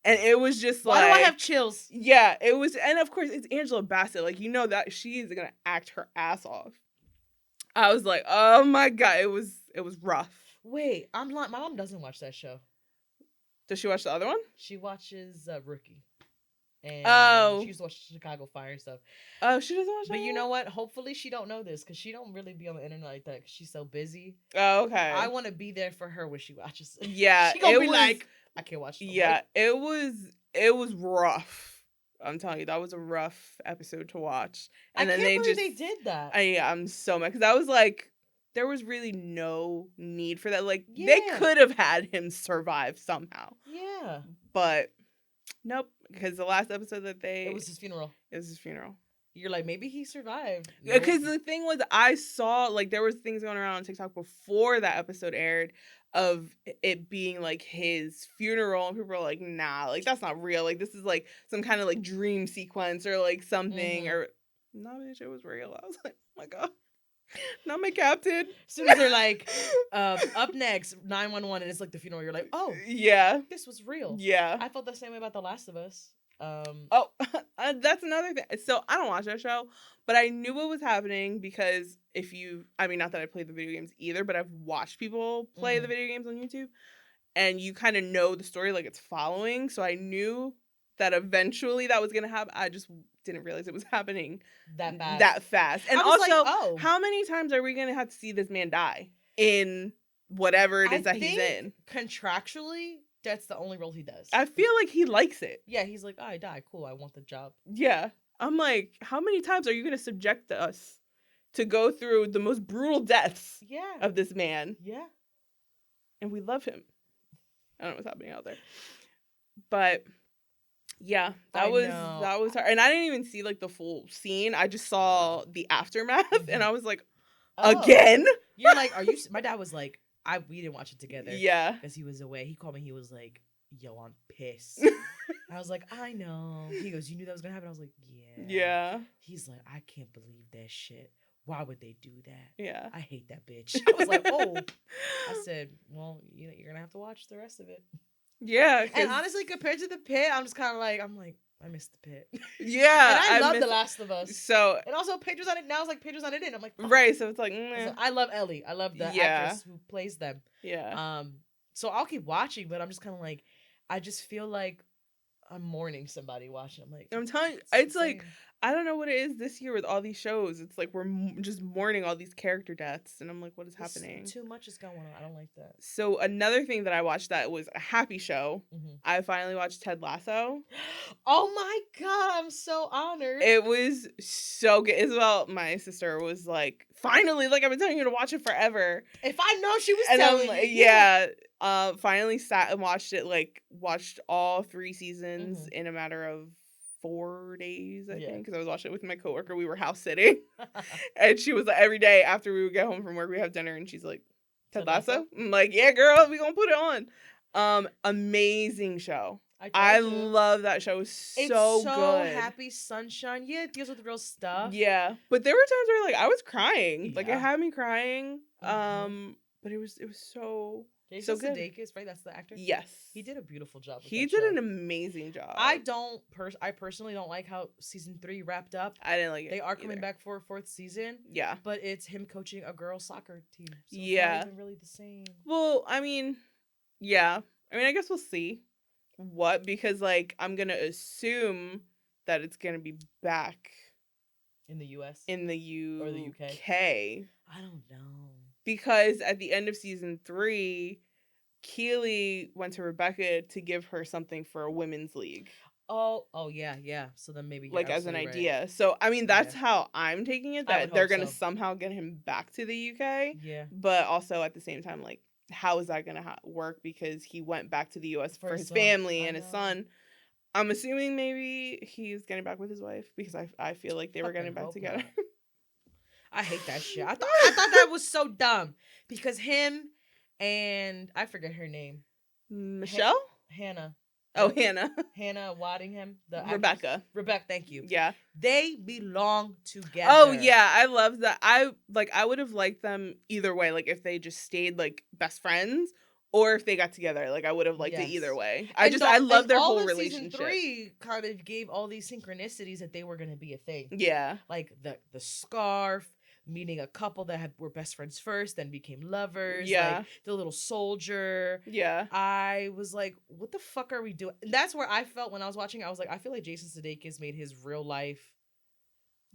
And it was just like, why do I have chills? Yeah, it was. And of course, it's Angela Bassett. Like, you know that she is going to act her ass off. I was like, oh my God, it was rough. Wait, I'm not. My mom doesn't watch that show. Does she watch the other one? She watches Rookie. And she used to watch Chicago Fire and stuff. Oh, she doesn't watch that. But you know what? Hopefully she don't know this, because she don't really be on the internet like that, because she's so busy. Oh, okay. I want to be there for her when she watches it. Yeah. She gonna be like, I can't watch it. Yeah, it was rough. I'm telling you, that was a rough episode to watch. And I can't believe they did that. I'm so mad, because I was like, there was really no need for that. Like, they could have had him survive somehow. Yeah. But nope, because the last episode it was his funeral. You're like, maybe he survived. Because the thing was, I saw, like, there was things going around on TikTok before that episode aired of it being like his funeral, and people were like, nah, like, that's not real. Like, this is like some kind of like dream sequence or like something. Or no, bitch, it was real. I was like, oh my God, not my captain. As soon as they're like, up next, 911, and it's like the funeral, you're like, oh yeah, this was real. Yeah, I felt the same way about The Last of Us. That's another thing. So I don't watch that show, but I knew what was happening, because not that I played the video games either, but I've watched people play the video games on YouTube, and you kind of know the story, like, it's following. So I knew that eventually that was going to happen. I just didn't realize it was happening that fast. And also, like, how many times are we going to have to see this man die in whatever it is that he's in? Contractually, that's the only role he does. I feel like he likes it. Yeah, he's like, I die. Cool, I want the job. Yeah. I'm like, how many times are you going to subject us to go through the most brutal deaths of this man? Yeah. And we love him. I don't know what's happening out there. But yeah, that was hard. And I didn't even see like the full scene. I just saw the aftermath, and I was like, again? You're like, are you? My dad was like, we didn't watch it together. Yeah. Because he was away. He called me. He was like, yo, I'm pissed. I was like, I know. He goes, you knew that was gonna happen? I was like, yeah. Yeah. He's like, I can't believe that shit. Why would they do that? Yeah. I hate that bitch. I was like, oh. I said, well, you're gonna have to watch the rest of it. Yeah. And honestly, compared to the pit, I'm just kind of like, I missed the pit. Yeah. And I love The Last of Us. So. And also, Pedro's on it now. It's like Pedro's on it in. I'm like, fuck. Right. So it's like, I love Ellie. I love the actress who plays them. Yeah. So I'll keep watching, but I'm just kind of like, I just feel like I'm mourning somebody watching. I'm like, I'm telling you, it's like, I don't know what it is this year with all these shows. It's like we're just mourning all these character deaths, and I'm like, what is happening? Too much is going on. I don't like that. So another thing that I watched that was a happy show. Mm-hmm. I finally watched Ted Lasso. Oh my god, I'm so honored. It was so good. Isabel, my sister, was like, finally, like I've been telling you to watch it forever. If I know she was telling you. Yeah. Finally sat and watched it. Like watched all 3 seasons in a matter of 4 days, I think, because I was watching it with my coworker. We were house sitting, and she was like, every day after we would get home from work, we have dinner, and she's like, Ted Lasso? I'm like, yeah, girl, we gonna put it on. Amazing show. I love that show. It's so good. Happy sunshine. Yeah, it deals with real stuff. Yeah, but there were times where like I was crying. Yeah. Like it had me crying. But it was so. Jason Sudeikis, right? That's the actor? Yes. He did a beautiful job. He did an amazing job. I personally don't like how season 3 wrapped up. I didn't like it. They are coming back for a 4th season. Yeah. But it's him coaching a girls' soccer team. So yeah. It's not even really the same. Well, I mean, yeah. I guess we'll see because like I'm going to assume that it's going to be back. In the US? In the U or the UK? I don't know. Because at the end of season 3, Keely went to Rebecca to give her something for a women's league. Oh, yeah. So then maybe like as an idea. Right. So I mean, that's how I'm taking it. That they're gonna somehow get him back to the UK. Yeah. But also at the same time, like, how is that gonna work? Because he went back to the US for his family and his son. I'm assuming maybe he's getting back with his wife because I feel like they were getting back together. I hate that shit. I thought that was so dumb because him and I forget her name. Michelle? Hannah. Oh, Hannah. Hannah Waddingham. Rebecca. Rebecca, thank you. Yeah. They belong together. Oh, yeah. I love that. I would have liked them either way. Like, if they just stayed, like, best friends or if they got together. Like, I would have liked it either way. I love their whole relationship. Season 3 kind of gave all these synchronicities that they were going to be a thing. Yeah. Like, the scarf. Meeting a couple that were best friends first, then became lovers. Yeah. Like, the little soldier. Yeah. I was like, what the fuck are we doing? And that's where I felt when I was watching. I was like, I feel like Jason Sudeikis made his real life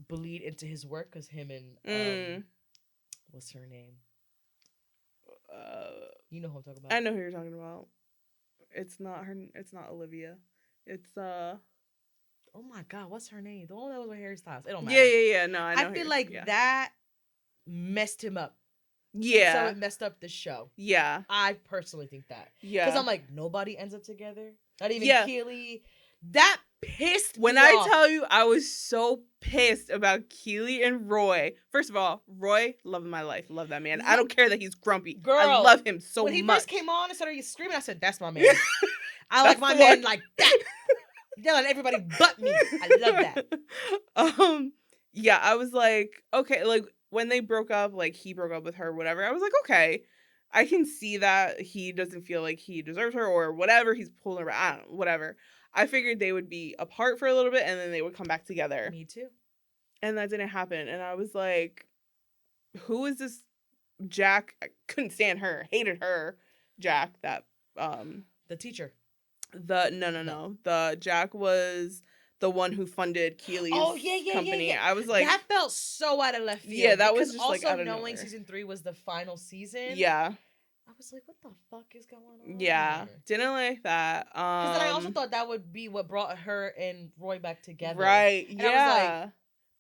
bleed into his work because him and what's her name? You know who I'm talking about. I know who you're talking about. It's not her. It's not Olivia. It's Oh my god, what's her name? The one that was with Harry Styles. It don't matter. Yeah. No, I know. I feel like that messed him up. Yeah. So it messed up the show. Yeah. I personally think that. Yeah. Because I'm like, nobody ends up together. Not even Keely. That pissed me When off. I tell you, I was so pissed about Keely and Roy. First of all, Roy, love of my life. Love that man. I don't care that he's grumpy. Girl, I love him so much. When he first came on and started screaming, I said, that's my man. I like my man like that. Yelling at everybody but me. I love that. Yeah, I was like, okay, like when they broke up, like he broke up with her, whatever. I was like, okay, I can see that he doesn't feel like he deserves her or whatever. He's pulling her. I don't know, whatever. I figured they would be apart for a little bit and then they would come back together. Me too. And that didn't happen. And I was like, who is this Jack? I couldn't stand her. Hated her. Jack, that the teacher. No. The Jack was the one who funded Keely's company. Yeah. I was like, that felt so out of left field. Yeah, that was just also like out of knowing nowhere. season 3 was the final season. Yeah. I was like, what the fuck is going on? Yeah, didn't like that. Because then I also thought that would be what brought her and Roy back together. Right. And yeah. I was like,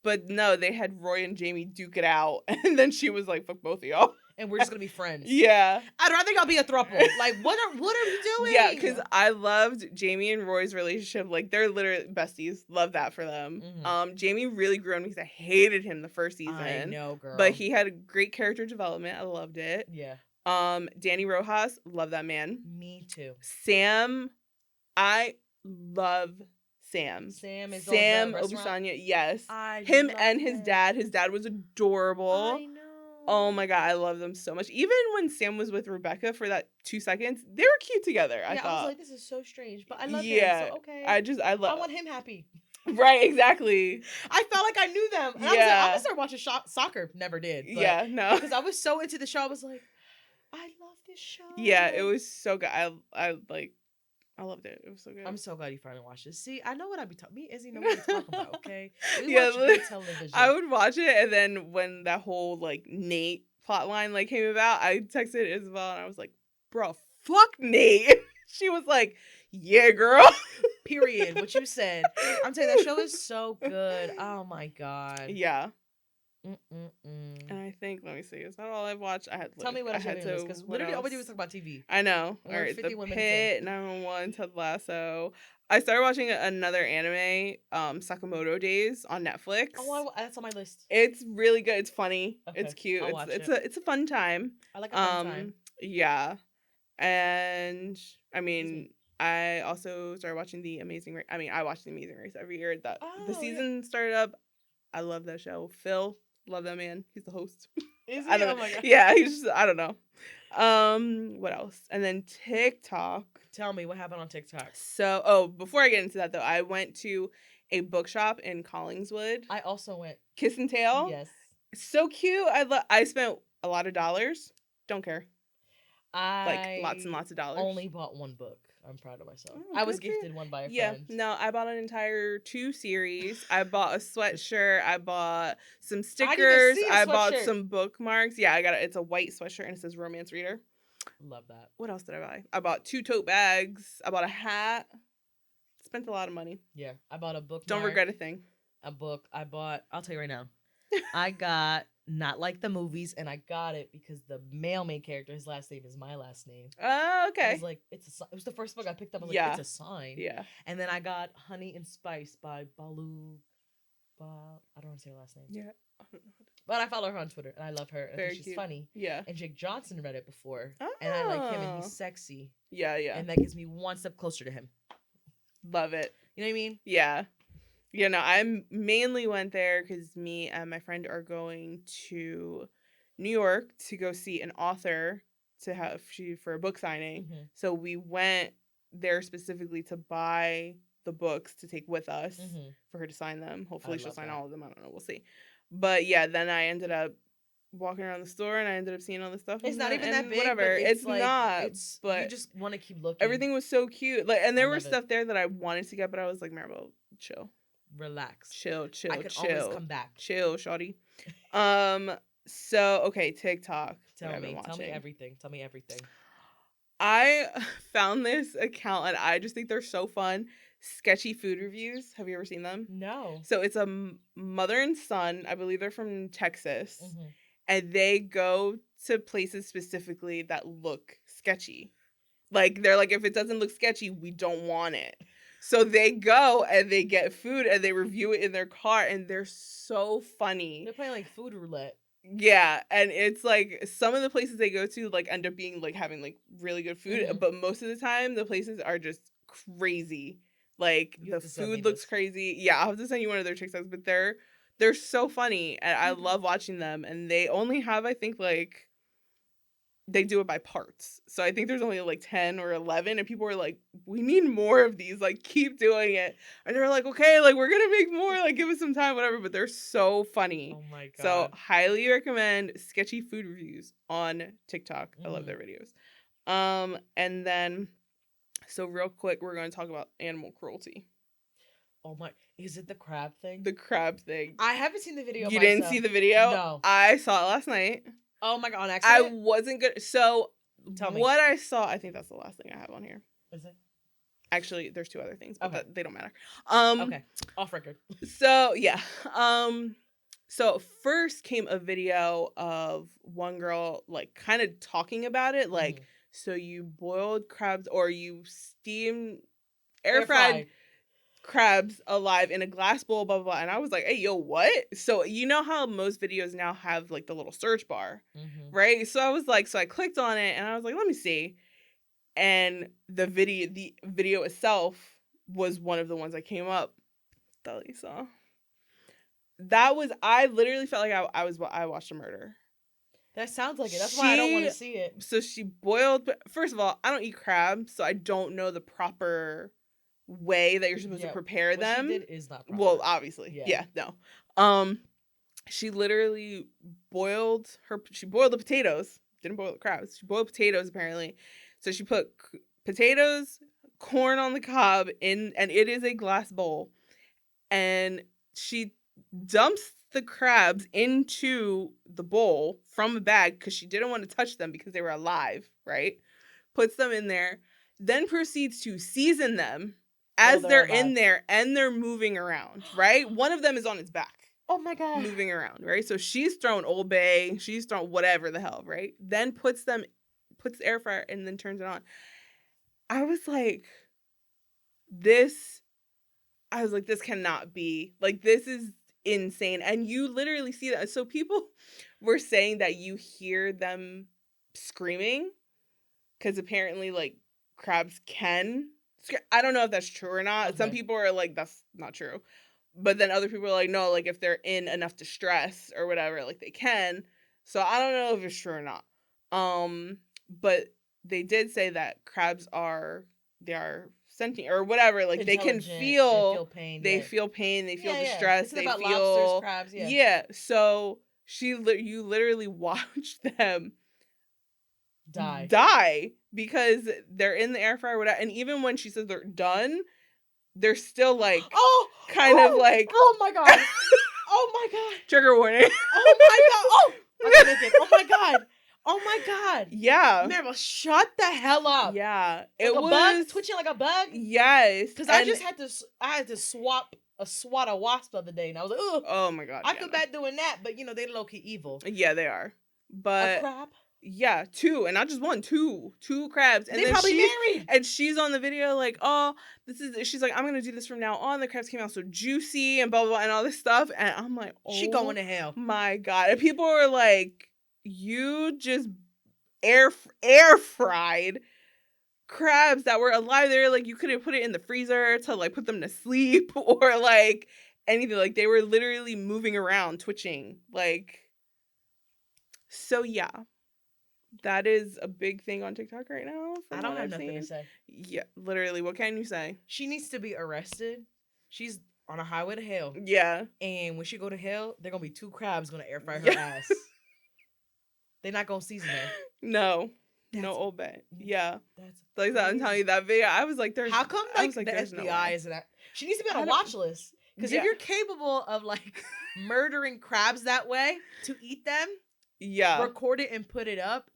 but no, they had Roy and Jamie duke it out, and then she was like, "Fuck both of y'all." And we're just gonna be friends. Yeah. I'd rather y'all be a throuple. Like, what are we doing? Yeah, because I loved Jamie and Roy's relationship. Like, they're literally besties. Love that for them. Mm-hmm. Jamie really grew on me because I hated him the first season. I know, girl. But he had a great character development. I loved it. Yeah. Danny Rojas, love that man. Me too. Sam I love Sam. Sam Obisanya, yes. Him and his dad. His dad was adorable. I know. Oh my God, I love them so much. Even when Sam was with Rebecca for that 2 seconds, they were cute together. I thought. I was like, this is so strange, but I love him. So okay. I want him happy. Right, exactly. I felt like I knew them. And I was like, I'm gonna start watching soccer. Never did. But no. Because I was so into the show, I was like, I love this show. Yeah, it was so good. I loved it. It was so good. I'm so glad you finally watched it. See, I know what I'd be talking. Me, Izzy, know what we're talking about. Okay, we watch good television. I would watch it, and then when that whole like Nate plotline like came about, I texted Isabel, and I was like, "Bro, fuck Nate." She was like, "Yeah, girl." Period. What you said. I'm telling you, that show is so good. Oh my God. Yeah. And I think, let me see, is that all I've watched? Tell me what I had to, because literally all we do is talk about TV. I know. All right, The Pit, 911, Ted Lasso. I started watching another anime, Sakamoto Days on Netflix. Oh, that's on my list. It's really good. It's funny. Okay, it's cute. I'll watch it. It's a fun time. I like a fun time. Yeah. And I mean, I also started watching The Amazing Race. I mean, I watch The Amazing Race every year. The season started up. I love that show. Phil, love that man. He's the host. Is he? I don't know. Oh my God. Yeah, he's just, I don't know. What else? And then TikTok. Tell me what happened on TikTok. So, before I get into that though, I went to a bookshop in Collingswood. I also went. Kiss and Tale. Yes. So cute. I spent a lot of dollars. Don't care. I lots and lots of dollars. Only bought one book. I'm proud of myself. I was gifted one by a friend. Yeah, no, I bought an entire 2 series. I bought a sweatshirt. I bought some stickers. I bought some bookmarks. Yeah, I got it. It's a white sweatshirt and it says Romance Reader. Love that. What else did I buy? I bought 2 tote bags. I bought a hat. Spent a lot of money. Yeah, I bought a book. Don't regret a thing. A book. I'll tell you right now. I got Not Like the Movies, and I got it because the male main character, his last name is my last name. Oh, okay. I was like, it was the first book I picked up. I was like, it's a sign. Yeah. And then I got Honey and Spice by Balu. I don't want to say her last name. Yeah. But I follow her on Twitter, and I love her. I think she's cute. funny. Yeah. And Jake Johnson read it before. Oh. And I like him, and he's sexy. Yeah. And that gives me one step closer to him. Love it. You know what I mean? Yeah. You know, I mainly went there because me and my friend are going to New York to go see an author for a book signing. Mm-hmm. So we went there specifically to buy the books to take with us for her to sign them. Hopefully she'll sign all of them. I don't know. We'll see. But yeah, then I ended up walking around the store and I ended up seeing all this stuff. It's not even that big. Whatever. It's like, not. But you just want to keep looking. Everything was so cute. And there was stuff there that I wanted to get, but I was like, Maribel, chill. Relax. Chill. I can always come back. Chill, shawty. So okay, TikTok. Tell me everything. I found this account and I just think they're so fun. Sketchy food reviews. Have you ever seen them? No. So it's a mother and son. I believe they're from Texas. And they go to places specifically that look sketchy. Like, they're like, if it doesn't look sketchy, we don't want it. So they go and they get food and they review it in their car and they're so funny. They're playing like food roulette. Yeah, and it's like some of the places they go to like end up being like having like really good food, but most of the time the places are just crazy. Like the food looks crazy. Yeah, I'll have to send you one of their TikToks, but they're so funny and I love watching them. And they only have, I think, like, they do it by parts. So I think there's only like 10 or 11 and people are like, we need more of these, like keep doing it. And they're like, okay, like we're gonna make more, like give us some time, whatever. But they're so funny. Oh my God. So highly recommend sketchy food reviews on TikTok. I love their videos. And then, so real quick, we're going to talk about animal cruelty. Oh my, is it the crab thing? The crab thing. I haven't seen the video. You didn't see the video? No. I saw it last night. Oh my God, on accident? I wasn't good. So tell me. What I saw, I think that's the last thing I have on here. Is it? Actually, there's 2 other things, but they don't matter. Okay, off record. So yeah. So first came a video of one girl like kind of talking about it, like so you boiled crabs or you steamed air fried crabs alive in a glass bowl, blah, blah, blah. And I was like, hey, yo, what? So you know how most videos now have like the little search bar, right? So I was like, so I clicked on it and I was like, let me see. And the video itself was one of the ones that came up. Talisa. I literally felt like I watched a murder. That sounds like it. That's why I don't want to see it. So she boiled. First of all, I don't eat crabs, so I don't know the proper way that you're supposed to prepare them. What she did is not proper. Well, obviously, yeah, no. She literally boiled the potatoes. Didn't boil the crabs. She boiled potatoes apparently. So she put potatoes, corn on the cob and it is a glass bowl, and she dumps the crabs into the bowl from a bag because she didn't want to touch them because they were alive, right? Puts them in there, then proceeds to season them as they're in there and they're moving around, right? One of them is on its back. Oh my God. Moving around, right? So she's thrown Old Bay, she's thrown whatever the hell, right? Then puts the air fryer and then turns it on. I was like, this cannot be. Like, this is insane. And you literally see that. So people were saying that you hear them screaming because apparently, like, crabs can. I don't know if that's true or not. Okay. Some people are like, that's not true. But then other people are like, no, like, if they're in enough distress or whatever, like, they can. So I don't know if it's true or not. But they did say that crabs are sentient or whatever. Like, they can feel pain. They feel pain. They feel distress. They feel lobsters, crabs. Yeah. So you literally watch them die because they're in the air fryer. Whatever. And even when she says they're done, they're still like kind of like, oh my God. Oh my God. Trigger warning. Oh my God. Oh, I'm naked. Oh my God. Oh my God. Yeah. Mary, shut the hell up. Yeah. Like a bug? Twitching like a bug? Yes. Because I had to swat a wasp the other day, and I was like, ugh. Oh my God. I feel bad doing that, but they're low-key evil. Yeah, they are. But a crab? Yeah, 2, and not just 1, 2 crabs. And they're probably married. And she's on the video like, oh, she's like, I'm gonna do this from now on. The crabs came out so juicy and blah blah blah and all this stuff. And I'm like, oh, she going to hell. My God. And people were like, you just air fried crabs that were alive. They were like, you could have put it in the freezer to like put them to sleep or like anything. Like, they were literally moving around, twitching. Like, so yeah. That is a big thing on TikTok right now. I don't have nothing to say. Yeah, literally. What can you say? She needs to be arrested. She's on a highway to hell. Yeah. And when she go to hell, they're going to be 2 crabs going to air fry her ass. They're not going to season her. No. No Old Bay. Yeah. That's like I'm telling you, that video, I was like, there's... How come like the FBI isn't that? She needs to be on a watch list. Because if you're capable of like murdering crabs that way to eat them, record it and put it up,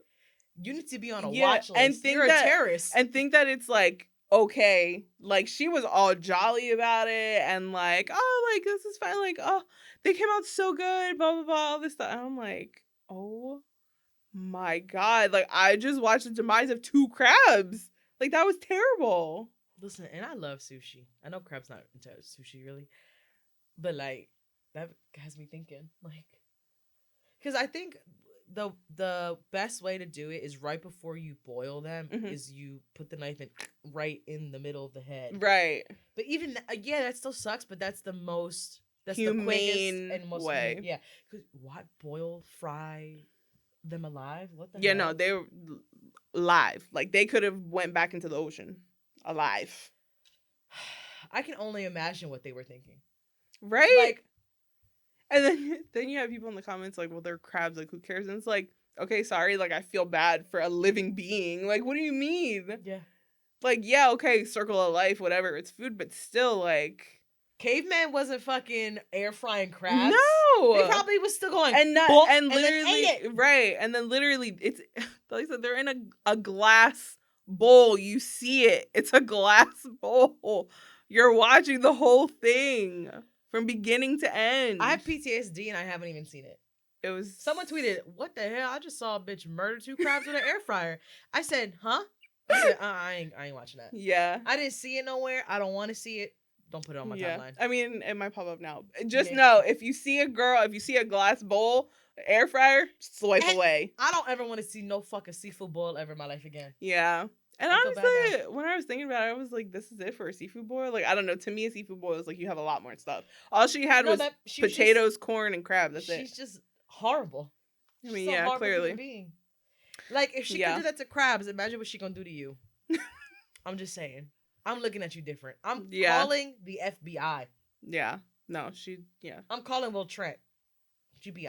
you need to be on a watch list. And you're a terrorist. And think that it's like, okay, like she was all jolly about it and like, oh, like this is fine. Like, oh, they came out so good, blah, blah, blah, all this stuff. And I'm like, oh my God. Like, I just watched the demise of 2 crabs. Like, that was terrible. Listen, and I love sushi. I know crab's not into sushi really, but like, that has me thinking, like, because I think the best way to do it is right before you boil them is you put the knife in right in the middle of the head. Right. But even that still sucks, but that's the humane the and most way. Yeah. Cause what, fry them alive? What the hell? No, they were live. Like, they could have went back into the ocean alive. I can only imagine what they were thinking. Right? Like, and then you have people in the comments like, well, they're crabs, like, who cares? And it's like, okay, sorry, like, I feel bad for a living being. Like, what do you mean? Yeah. Like, yeah, okay, circle of life, whatever, it's food, but still, like... Caveman wasn't fucking air frying crabs. No! They probably was still going, and literally, ate it. Right, and then literally, it's, like I said, they're in a glass bowl. You see it. It's a glass bowl. You're watching the whole thing. From beginning to end. I have PTSD and I haven't even seen it. It was... Someone tweeted, what the hell? I just saw a bitch murder 2 crabs with an air fryer. I said, huh? I said, I ain't watching that. Yeah. I didn't see it nowhere. I don't want to see it. Don't put it on my timeline. I mean, it might pop up now. Just know, if you see a glass bowl, air fryer, swipe away. I don't ever want to see no fucking seafood boil ever in my life again. Yeah. And honestly, when I was thinking about it, I was like, this is it for a seafood boil? Like, I don't know. To me, a seafood boil is like you have a lot more stuff. All she had was potatoes, corn, and crab. That's it. She's just horrible. I mean, yeah, clearly. Being. Like, if she could do that to crabs, imagine what she gonna do to you. I'm just saying. I'm looking at you different. I'm calling the FBI. Yeah. No, I'm calling Will Trent. GBI.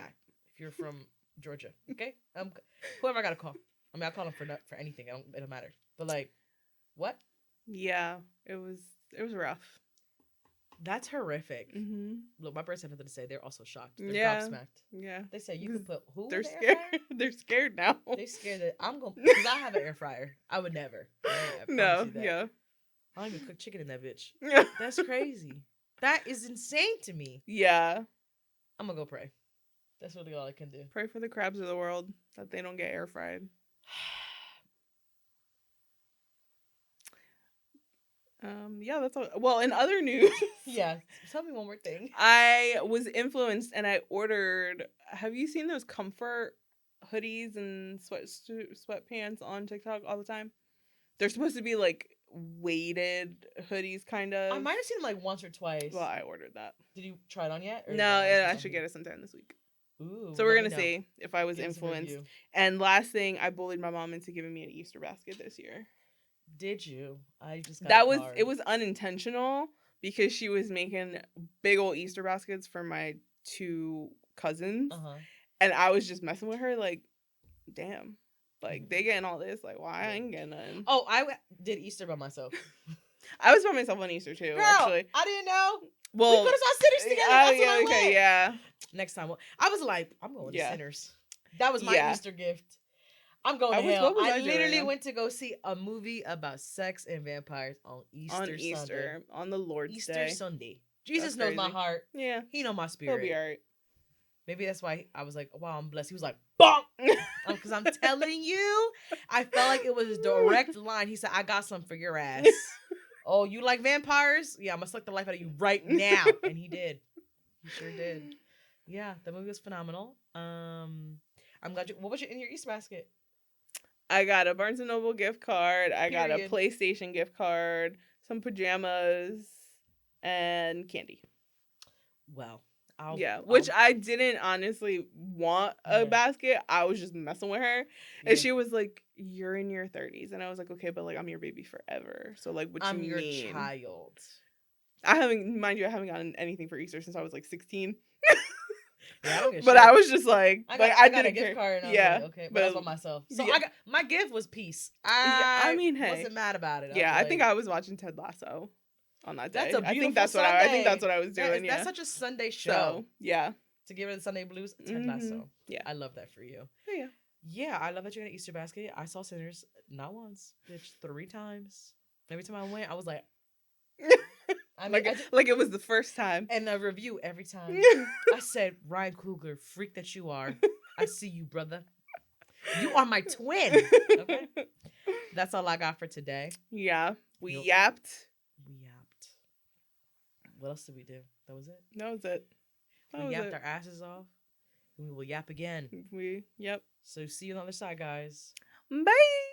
If you're from Georgia. Okay? Whoever I gotta call. I mean, I'll call him for anything. It don't matter. But like, what? Yeah. It was rough. That's horrific. Mm-hmm. Look, my birds have nothing to say. They're also shocked. They're gobsmacked. Yeah. They say you can put who? They're scared. They're scared now. They're scared that I'm gonna. Because I have an air fryer. I would never. No. Yeah. I don't even cook chicken in that bitch. That's crazy. That is insane to me. Yeah. I'm gonna go pray. That's really all I can do. Pray for the crabs of the world that they don't get air fried. Yeah, that's all. Well, in other news, yeah, tell me one more thing. I was influenced and I ordered. Have you seen those comfort hoodies and sweatpants on TikTok all the time? They're supposed to be like weighted hoodies, kind of. I might have seen them like once or twice. Well, I ordered that. Did you try it on yet? No, I should get it sometime this week. Ooh, so we're gonna see if I was influenced. And last thing, I bullied my mom into giving me an Easter basket this year. Did you? I just got it was unintentional because she was making big old Easter baskets for my 2 cousins, and I was just messing with her like, damn, like they getting all this, like why I ain't getting nothing. Oh, I did Easter by myself. I was by myself on Easter too. Girl, actually, I didn't know. Well, we could have saw Sinners together. That's what I went. Yeah. Next time, I was like, I'm going to Sinners. That was my Easter gift. I'm going to hell. I literally went to go see a movie about sex and vampires on Easter, on the Lord's Easter Day. Sunday. Jesus knows my heart. Yeah. He knows my spirit. He'll be all right. Maybe that's why I was like, wow, I'm blessed. He was like, bonk! Because I'm telling you, I felt like it was a direct line. He said, I got some for your ass. Oh, you like vampires? Yeah, I'm going to suck the life out of you right now. And he did. He sure did. Yeah, the movie was phenomenal. I'm glad you... What was in your Easter basket? I got a Barnes & Noble gift card. I got a PlayStation gift card, some pajamas, and candy. Well, which I didn't honestly want a basket. I was just messing with her. And she was like, you're in your 30s. And I was like, okay, but like I'm your baby forever. So like what you mean? I'm your child. I haven't gotten anything for Easter since I was like 16. Yeah, but I was just like, I got a gift card. And I was like, okay, but that's by myself. So my gift was peace. I mean, hey, wasn't mad about it. I think I was watching Ted Lasso on that day. That's a beautiful I think that's what I was doing. That's such a Sunday show. So, yeah. To give her the Sunday blues, Ted Lasso. Yeah, I love that for you. Yeah. Yeah, I love that you're in an Easter basket. I saw Sinners not once, bitch, 3 times. Every time I went, I was like. I mean, like it was the first time. And a review every time. I said, Ryan Coogler, freak that you are. I see you, brother. You are my twin. Okay. That's all I got for today. Yeah. We yapped. What else did we do? That was it? That was it. We yapped our asses off. And we will yap again. Yep. So see you on the other side, guys. Bye.